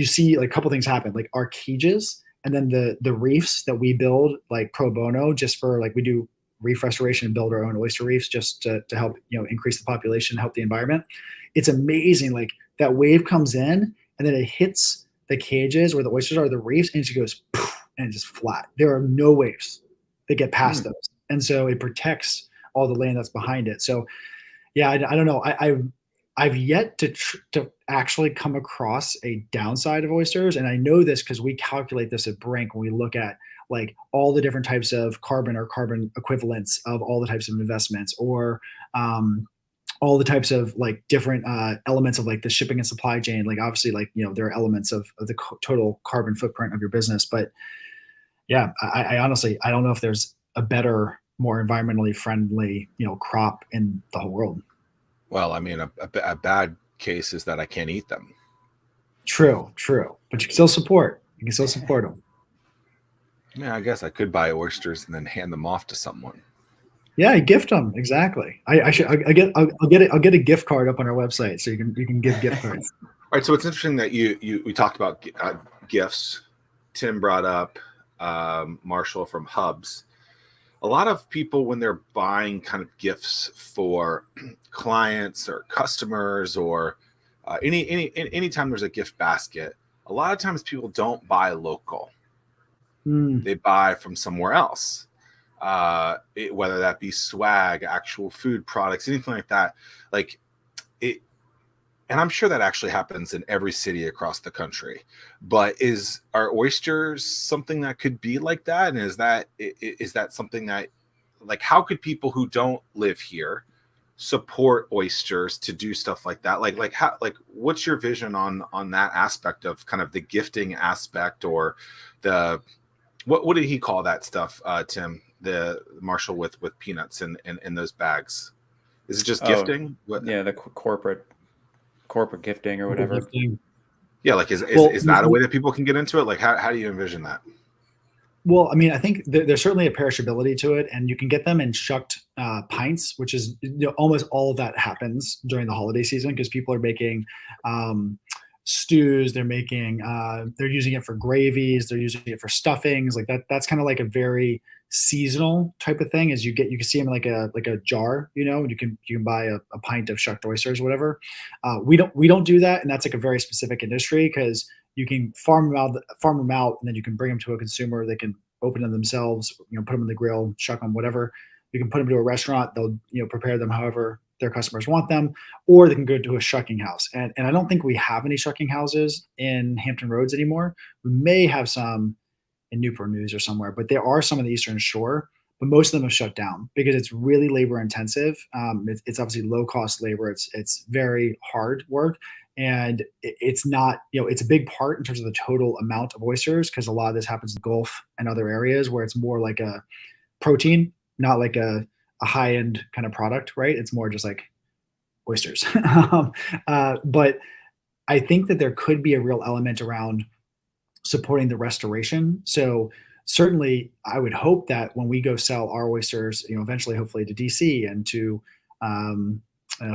see like a couple things happen, like our cages and then the reefs that we build like pro bono, just for like we do reef restoration and build our own oyster reefs just to help, increase the population, help the environment. It's amazing. Like that wave comes in and then it hits the cages where the oysters are, the reefs, and it just goes poof, and it's just flat. There are no waves that get past those. And so it protects all the land that's behind it. So yeah, I don't know. I've yet to actually come across a downside of oysters. And I know this because we calculate this at Brink when we look at like all the different types of carbon or carbon equivalents of all the types of investments, or all the types of like different elements of like the shipping and supply chain. Like obviously like, there are elements of the total carbon footprint of your business. But yeah, I honestly, I don't know if there's a better, more environmentally friendly, crop in the whole world. Well, I mean, a bad case is that I can't eat them. True. But you can still support. them. Yeah, I guess I could buy oysters and then hand them off to someone. Yeah, I gift them. Exactly. I'll get a gift card up on our website so you can give gift cards. All right. So it's interesting that we talked about gifts. Tim brought up Marshall from Hubs. A lot of people, when they're buying kind of gifts for clients or customers, or anytime there's a gift basket, a lot of times people don't buy local. They buy from somewhere else, whether that be swag, actual food products, anything like that. Like it, and I'm sure that actually happens in every city across the country. But are oysters something that could be like that? And is that something that, like, how could people who don't live here support oysters to do stuff like that? Like how, like, what's your vision on that aspect of kind of the gifting aspect, or the what did he call that stuff, Tim? The Marshall with peanuts in those bags. Is it just gifting? Yeah, the corporate gifting or whatever. Yeah, like is that a way that people can get into it? Like how do you envision that? Well, I mean, I think there's certainly a perishability to it, and you can get them in shucked pints, which is almost all of that happens during the holiday season because people are making stews. They're using it for gravies. They're using it for stuffings. Like that. That's kind of like a very seasonal type of thing. As you can see them in like a jar. You can buy a pint of shucked oysters or whatever. We don't do that, and that's like a very specific industry because you can farm them out, and then you can bring them to a consumer. They can open them themselves, put them in the grill, shuck them, whatever. You can put them to a restaurant. They'll, prepare them however their customers want them, or they can go to a shucking house. And I don't think we have any shucking houses in Hampton Roads anymore. We may have some in Newport News or somewhere, but there are some on the Eastern Shore. But most of them have shut down because it's really labor intensive. It's obviously low cost labor. It's very hard work. And it's not, it's a big part in terms of the total amount of oysters because a lot of this happens in the Gulf and other areas where it's more like a protein, not like a high end kind of product, right? It's more just like oysters. But I think that there could be a real element around supporting the restoration. So certainly I would hope that when we go sell our oysters, eventually hopefully to DC and to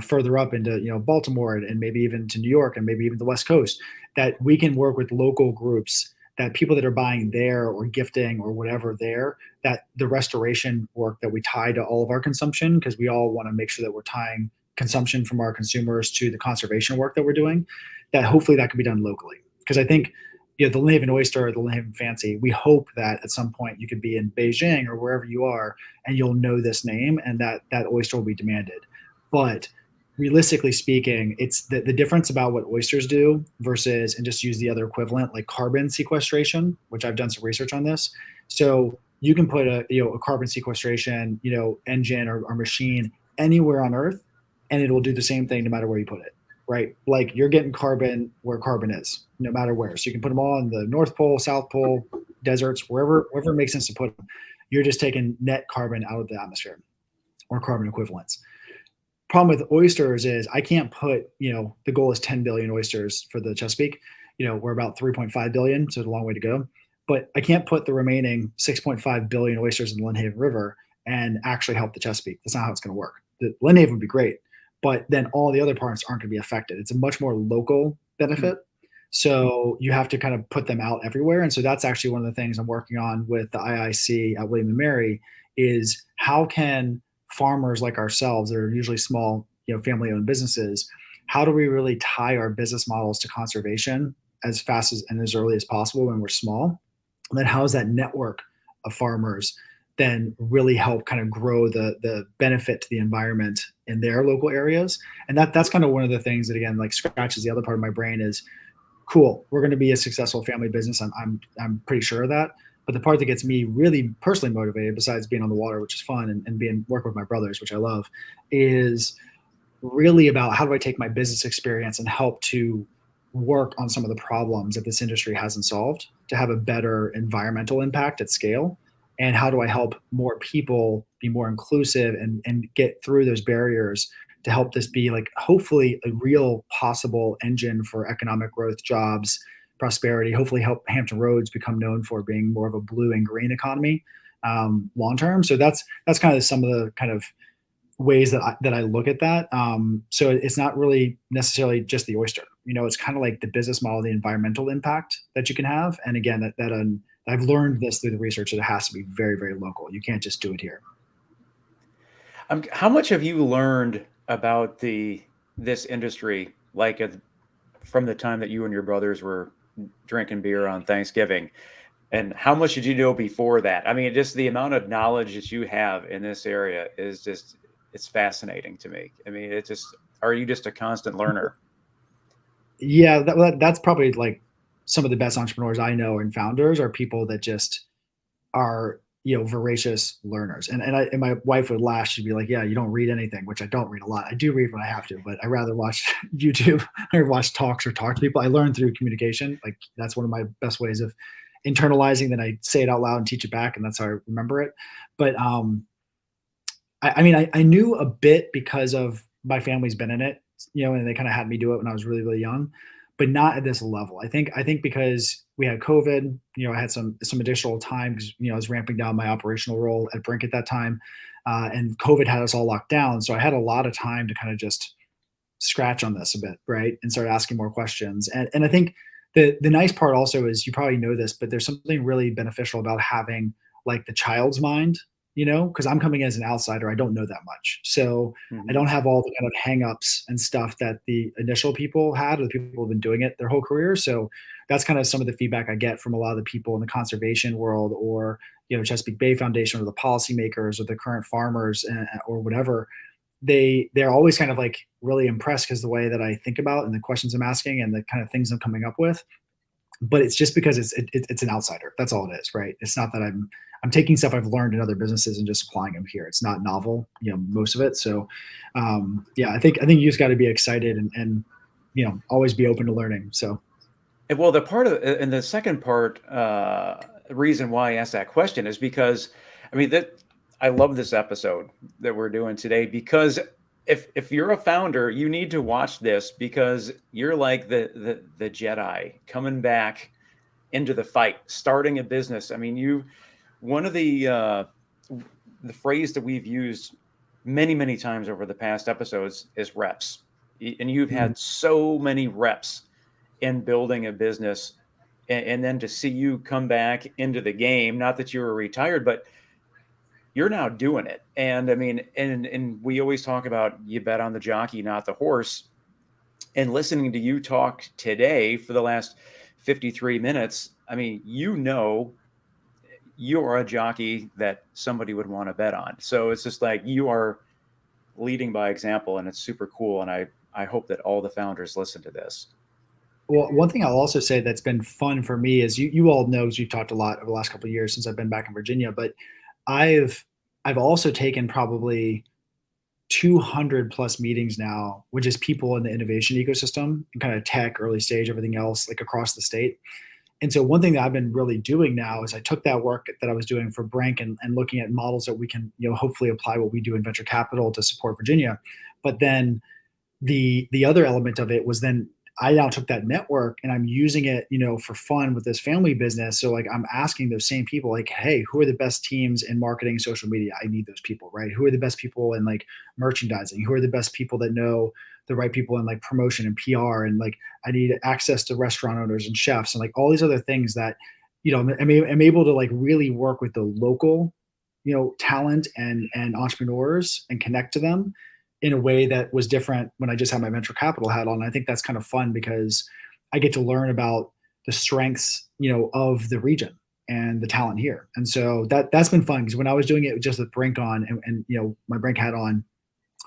further up into Baltimore and maybe even to New York and maybe even the West Coast, that we can work with local groups, that people that are buying there or gifting or whatever there, that the restoration work that we tie to all of our consumption, because we all want to make sure that we're tying consumption from our consumers to the conservation work that we're doing, that hopefully that can be done locally. Because I think the Lynnhaven oyster or the Lynnhaven fancy, we hope that at some point you could be in Beijing or wherever you are and you'll know this name and that oyster will be demanded. But realistically speaking, it's the difference about what oysters do versus, and just use the other equivalent, like carbon sequestration, which I've done some research on this. So you can put a carbon sequestration, engine or machine anywhere on Earth, and it will do the same thing no matter where you put it, right? Like you're getting carbon where carbon is, no matter where. So you can put them all on the North Pole, South Pole, deserts, wherever it makes sense to put them. You're just taking net carbon out of the atmosphere or carbon equivalents. Problem with oysters is I can't put, the goal is 10 billion oysters for the Chesapeake. We're about 3.5 billion, so it's a long way to go. But I can't put the remaining 6.5 billion oysters in the Lynnhaven River and actually help the Chesapeake. That's not how it's going to work. The Lynnhaven would be great, but then all the other parts aren't going to be affected. It's a much more local benefit. So you have to kind of put them out everywhere. And so that's actually one of the things I'm working on with the IIC at William & Mary is how can farmers like ourselves that are usually small, family-owned businesses, how do we really tie our business models to conservation as fast as and as early as possible when we're small? And then how does that network of farmers then really help kind of grow the benefit to the environment in their local areas? And that's kind of one of the things that, again, like scratches the other part of my brain is, cool, we're going to be a successful family business. I'm pretty sure of that. But the part that gets me really personally motivated, besides being on the water, which is fun, and working with my brothers, which I love, is really about how do I take my business experience and help to work on some of the problems that this industry hasn't solved to have a better environmental impact at scale. And how do I help more people be more inclusive and get through those barriers to help this be like hopefully a real possible engine for economic growth, jobs, prosperity, hopefully help Hampton Roads become known for being more of a blue and green economy long term. So that's kind of some of the kind of ways that I look at that. So it's not really necessarily just the oyster. It's kind of like the business model, the environmental impact that you can have. And again, that I've learned this through the research that it has to be very, very local. You can't just do it here. How much have you learned about this industry, like from the time that you and your brothers were drinking beer on Thanksgiving, and how much did you know before that? I mean, just the amount of knowledge that you have in this area is it's fascinating to me. I mean, are you just a constant learner? Yeah, that's probably like some of the best entrepreneurs I know and founders are people that just are voracious learners. And my wife would laugh. She'd be like, yeah, you don't read anything, which I don't read a lot. I do read when I have to, but I rather watch YouTube or watch talks or talk to people. I learn through communication. Like that's one of my best ways of internalizing. Then I say it out loud and teach it back, and that's how I remember it. But I knew a bit because of my family's been in it, and they kind of had me do it when I was really, really young, but not at this level. I think because we had COVID, I had some additional time because, I was ramping down my operational role at Brink at that time. And COVID had us all locked down. So I had a lot of time to kind of just scratch on this a bit, right? And start asking more questions. And I think the nice part also is, you probably know this, but there's something really beneficial about having like the child's mind, because I'm coming as an outsider. I don't know that much. So I don't have all the kind of hangups and stuff that the initial people had, or the people who have been doing it their whole career. So that's kind of some of the feedback I get from a lot of the people in the conservation world, or, Chesapeake Bay Foundation, or the policymakers, or the current farmers, or whatever. They're always kind of like really impressed because the way that I think about and the questions I'm asking and the kind of things I'm coming up with. But it's just because it's an outsider. That's all it is, right? It's not that I'm taking stuff I've learned in other businesses and just applying them here. It's not novel, most of it. So, I think you just got to be excited and always be open to learning. So, well, the second part, reason why I asked that question is because, I love this episode that we're doing today, because if you're a founder, you need to watch this, because you're like the Jedi coming back into the fight, starting a business. I mean, one of the phrase that we've used many, many times over the past episodes is reps. And you've had so many reps in building a business, and then to see you come back into the game, not that you were retired, but you're now doing it. And I mean, and we always talk about, you bet on the jockey, not the horse. And listening to you talk today for the last 53 minutes, I mean, you're a jockey that somebody would want to bet on. So it's just like you are leading by example, and it's super cool. And I hope that all the founders listen to this. Well, one thing I'll also say that's been fun for me is you all know, because you've talked a lot over the last couple of years since I've been back in Virginia, but I've also taken probably 200 plus meetings now, which is people in the innovation ecosystem and kind of tech, early stage, everything else, like across the state. And so one thing that I've been really doing now is I took that work that I was doing for Brink and looking at models that we can, hopefully apply what we do in venture capital to support Virginia. But then the other element of it was then I now took that network and I'm using it, for fun with this family business. So like I'm asking those same people, like, hey, who are the best teams in marketing, social media? I need those people, right? Who are the best people in like merchandising? Who are the best people that know the right people in like promotion and PR? And like I need access to restaurant owners and chefs and like all these other things that, I'm able to like really work with the local, talent and entrepreneurs and connect to them in a way that was different when I just had my venture capital hat on. And I think that's kind of fun because I get to learn about the strengths, of the region and the talent here. And so that's been fun because when I was doing it just with Brink on and my Brink hat on,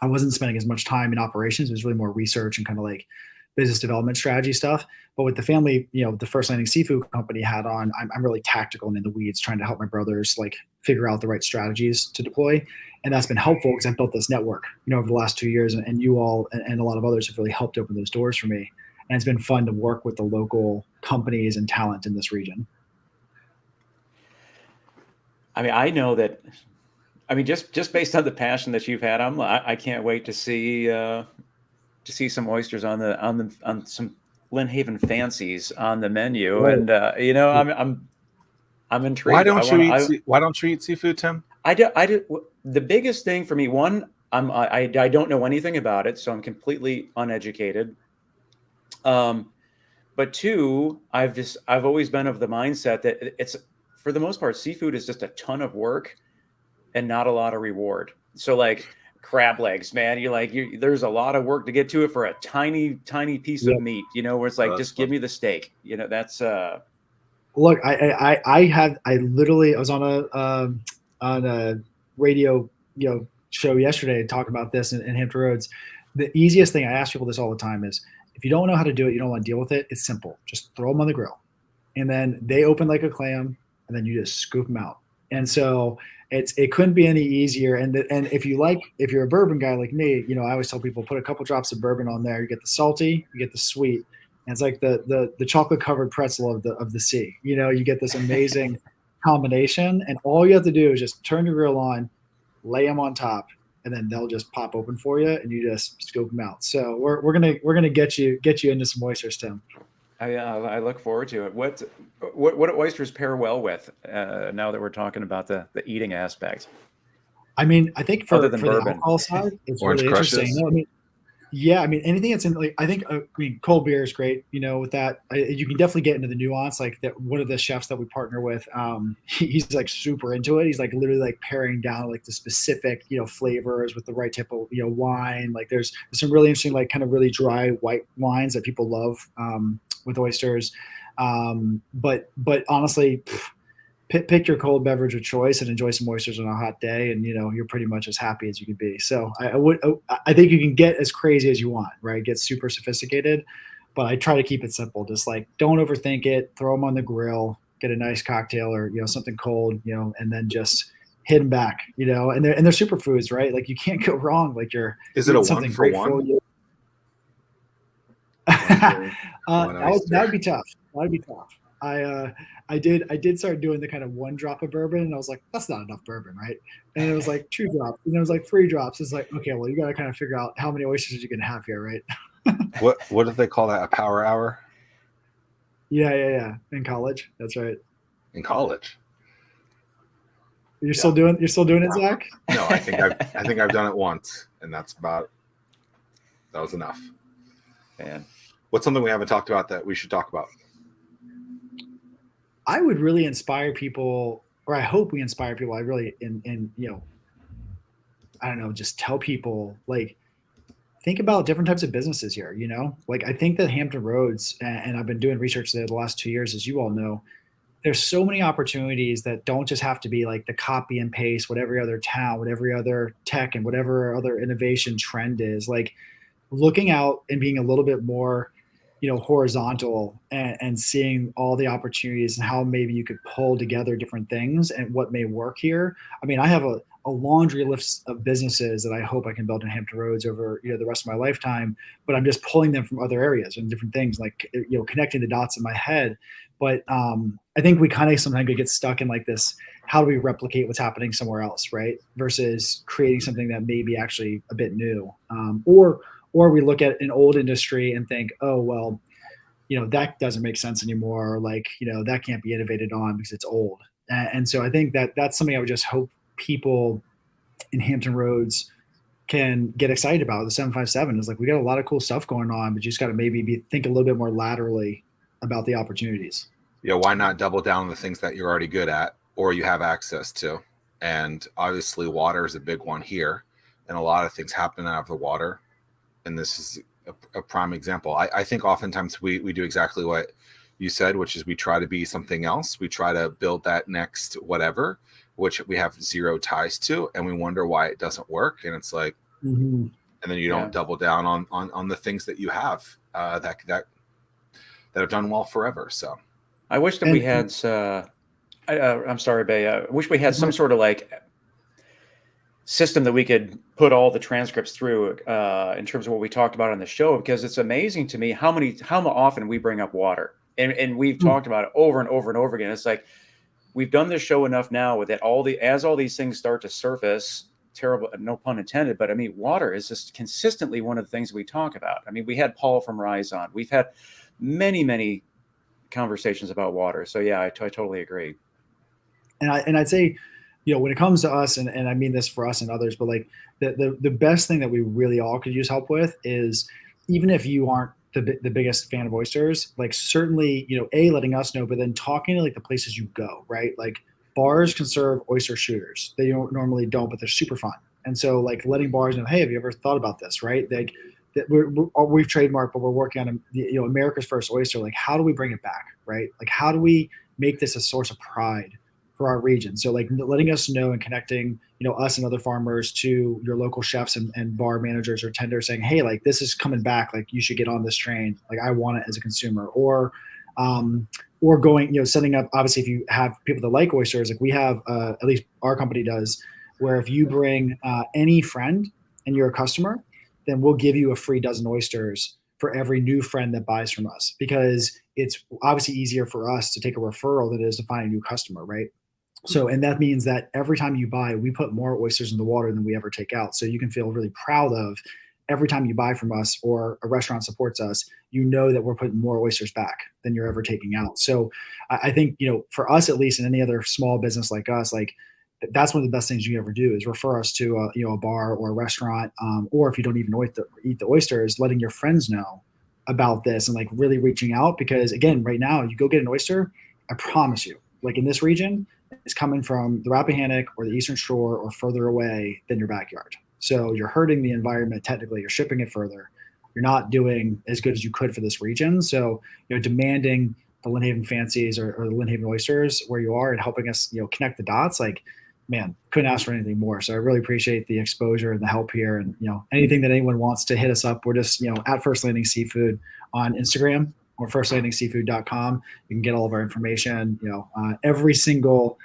I wasn't spending as much time in operations. It was really more research and kind of like business development strategy stuff. But with the family, the First Landing Seafood Company hat on, I'm really tactical and in the weeds, trying to help my brothers like figure out the right strategies to deploy. And that's been helpful because I've built this network, over the last 2 years, and you all and a lot of others have really helped open those doors for me. And it's been fun to work with the local companies and talent in this region. I mean, I know that. I mean, just based on the passion that you've had, I can't wait to see some oysters on some Lynnhaven fancies on the menu, Right. and I'm intrigued. Why don't you eat seafood, Tim? I do. The biggest thing for me, one, I don't know anything about it, so I'm completely uneducated. But two, I've always been of the mindset that it's, for the most part, seafood is just a ton of work and not a lot of reward. So like crab legs, man, there's a lot of work to get to it for a tiny piece of meat, where it's like, just give me the steak. That's Look, I was on a radio, show yesterday talking about this in Hampton Roads. The easiest thing, I ask people this all the time, is if you don't know how to do it, you don't want to deal with it. It's simple. Just throw them on the grill, and then they open like a clam, and then you just scoop them out. And so it couldn't be any easier. And if you're a bourbon guy like me, I always tell people, put a couple drops of bourbon on there. You get the salty, you get the sweet, and it's like the chocolate covered pretzel of the sea. You get this amazing combination, and all you have to do is just turn your grill on, lay them on top, and then they'll just pop open for you, and you just scoop them out. So we're gonna get you into some oysters, Tim. I look forward to it. What do oysters pair well with? Now that we're talking about the eating aspect. I mean, I think for the bourbon. alcohol side, it's Orange really crushes. interesting. Anything that's in, like, I think cold beer is great. With that, you can definitely get into the nuance. Like that, one of the chefs that we partner with, he's like super into it. He's like literally like paring down like the specific flavors with the right type of wine. Like there's some really interesting like kind of really dry white wines that people love with oysters. But honestly, pick your cold beverage of choice and enjoy some oysters on a hot day, and you're pretty much as happy as you can be. So I think you can get as crazy as you want, right? Get super sophisticated, but I try to keep it simple. Just like, don't overthink it. Throw them on the grill, get a nice cocktail or something cold, and then just hit them back, and they're superfoods, right? Like you can't go wrong. Like is it a one for one? That'd be tough. That'd be tough. I did start doing the kind of 1 drop of bourbon, and I was like, that's not enough bourbon, right? And it was like 2 drops, and it was like 3 drops. It's like, okay, well, you got to kind of figure out how many oysters you can have here, right? What do they call that? A power hour? Yeah. In college, that's right. In college. You're still doing it, Zach? No, I think I've done it once, and that was enough. Man, What's something we haven't talked about that we should talk about? I would really inspire people, or I hope we inspire people. I really, I don't know, just tell people, like, think about different types of businesses here, Like, I think that Hampton Roads, and I've been doing research there the last 2 years, as you all know, there's so many opportunities that don't just have to be like the copy and paste, what every other town, what every other tech and whatever other innovation trend is. Like, looking out and being a little bit more horizontal and seeing all the opportunities and how maybe you could pull together different things and what may work here. I mean, I have a laundry list of businesses that I hope I can build in Hampton Roads over the rest of my lifetime, but I'm just pulling them from other areas and different things, like connecting the dots in my head. But I think we kind of sometimes get stuck in like this, how do we replicate what's happening somewhere else, right? Versus creating something that may be actually a bit new, or we look at an old industry and think, oh, well, that doesn't make sense anymore. Or like, that can't be innovated on because it's old. And so I think that's something I would just hope people in Hampton Roads can get excited about. The 757 is like, we got a lot of cool stuff going on, but you just got to maybe think a little bit more laterally about the opportunities. Yeah, why not double down on the things that you're already good at or you have access to? And obviously water is a big one here, and a lot of things happen out of the water. And this is a prime example. I think oftentimes we do exactly what you said, which is we try to be something else. We try to build that next whatever, which we have zero ties to, and we wonder why it doesn't work. And it's like, and then you don't double down on the things that you have that have done well forever. So I wish that we had. I'm sorry, Bay. I wish we had some sort of like system that we could put all the transcripts through in terms of what we talked about on the show, because it's amazing to me how often we bring up water, and we've talked about it over and over and over again. It's like we've done this show enough now that as all these things start to surface, terrible, no pun intended, but I mean, water is just consistently one of the things we talk about. I mean, we had Paul from Rise on. We've had many conversations about water. So yeah, I totally agree. And I'd say, when it comes to us, and I mean this for us and others, but like the best thing that we really all could use help with is, even if you aren't the biggest fan of oysters, like certainly, letting us know, but then talking to like the places you go, right? Like bars can serve oyster shooters. They normally don't, but they're super fun. And so like letting bars know, hey, have you ever thought about this, right? Like we've trademarked, but we're working on, America's first oyster. Like, how do we bring it back, right? Like, how do we make this a source of pride for our region? So like letting us know and connecting, us and other farmers to your local chefs and bar managers or tenders, saying, hey, like this is coming back. Like you should get on this train. Like I want it as a consumer. Or going, setting up, obviously if you have people that like oysters, like we have, at least our company does, where if you bring any friend and you're a customer, then we'll give you a free dozen oysters for every new friend that buys from us, because it's obviously easier for us to take a referral than it is to find a new customer, right? So, and that means that every time you buy, we put more oysters in the water than we ever take out. So you can feel really proud of every time you buy from us or a restaurant supports us, that we're putting more oysters back than you're ever taking out. So I think, for us, at least, in any other small business like us, like that's one of the best things you can ever do is refer us to a bar or a restaurant, or if you don't even eat the oysters, letting your friends know about this and like really reaching out. Because again, right now you go get an oyster, I promise you, like in this region, it's coming from the Rappahannock or the Eastern Shore or further away than your backyard. So you're hurting the environment. Technically, you're shipping it further. You're not doing as good as you could for this region. So, demanding the Lynnhaven fancies or the Lynnhaven oysters where you are and helping us, connect the dots, like, man, couldn't ask for anything more. So I really appreciate the exposure and the help here. And, anything that anyone wants to hit us up, we're just, at First Landing Seafood on Instagram or firstlandingseafood.com. You can get all of our information, every single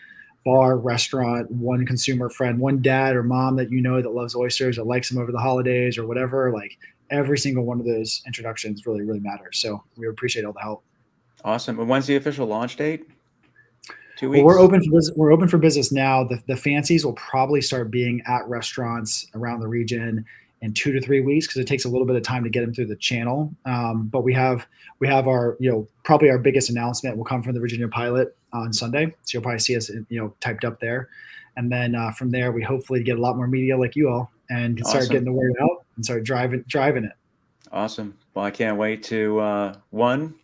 bar, restaurant, one consumer friend, one dad or mom that that loves oysters, that likes them over the holidays or whatever, like every single one of those introductions really, really matters. So we appreciate all the help. Awesome. And when's the official launch date? 2 weeks? Well, we're open for business now. The fancies will probably start being at restaurants around the region in 2 to 3 weeks, because it takes a little bit of time to get them through the channel. But we have our, probably our biggest announcement will come from the Virginia pilot on Sunday. So you'll probably see us, typed up there. And then from there, we hopefully get a lot more media like you all and can start getting the word out and start driving it. Awesome. Well, I can't wait to, one,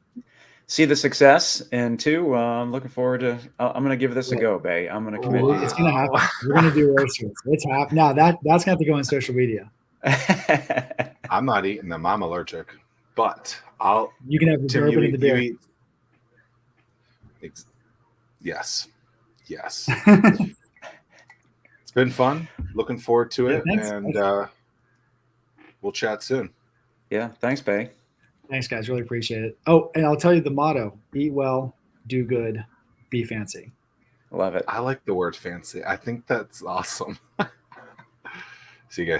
see the success, and two, I'm looking forward to. I'm going to give this a go, Bay. I'm going to commit. It's going to happen. We're going to do oysters. It's happening. Now that's going to have to go on social media. I'm not eating them. I'm allergic, but You can have the bourbon and the beer. Yes. It's been fun. Looking forward to it, and we'll chat soon. Yeah, thanks, Bay. Thanks, guys. Really appreciate it. Oh, and I'll tell you the motto: eat well, do good, be fancy. Love it. I like the word fancy. I think that's awesome. See you guys.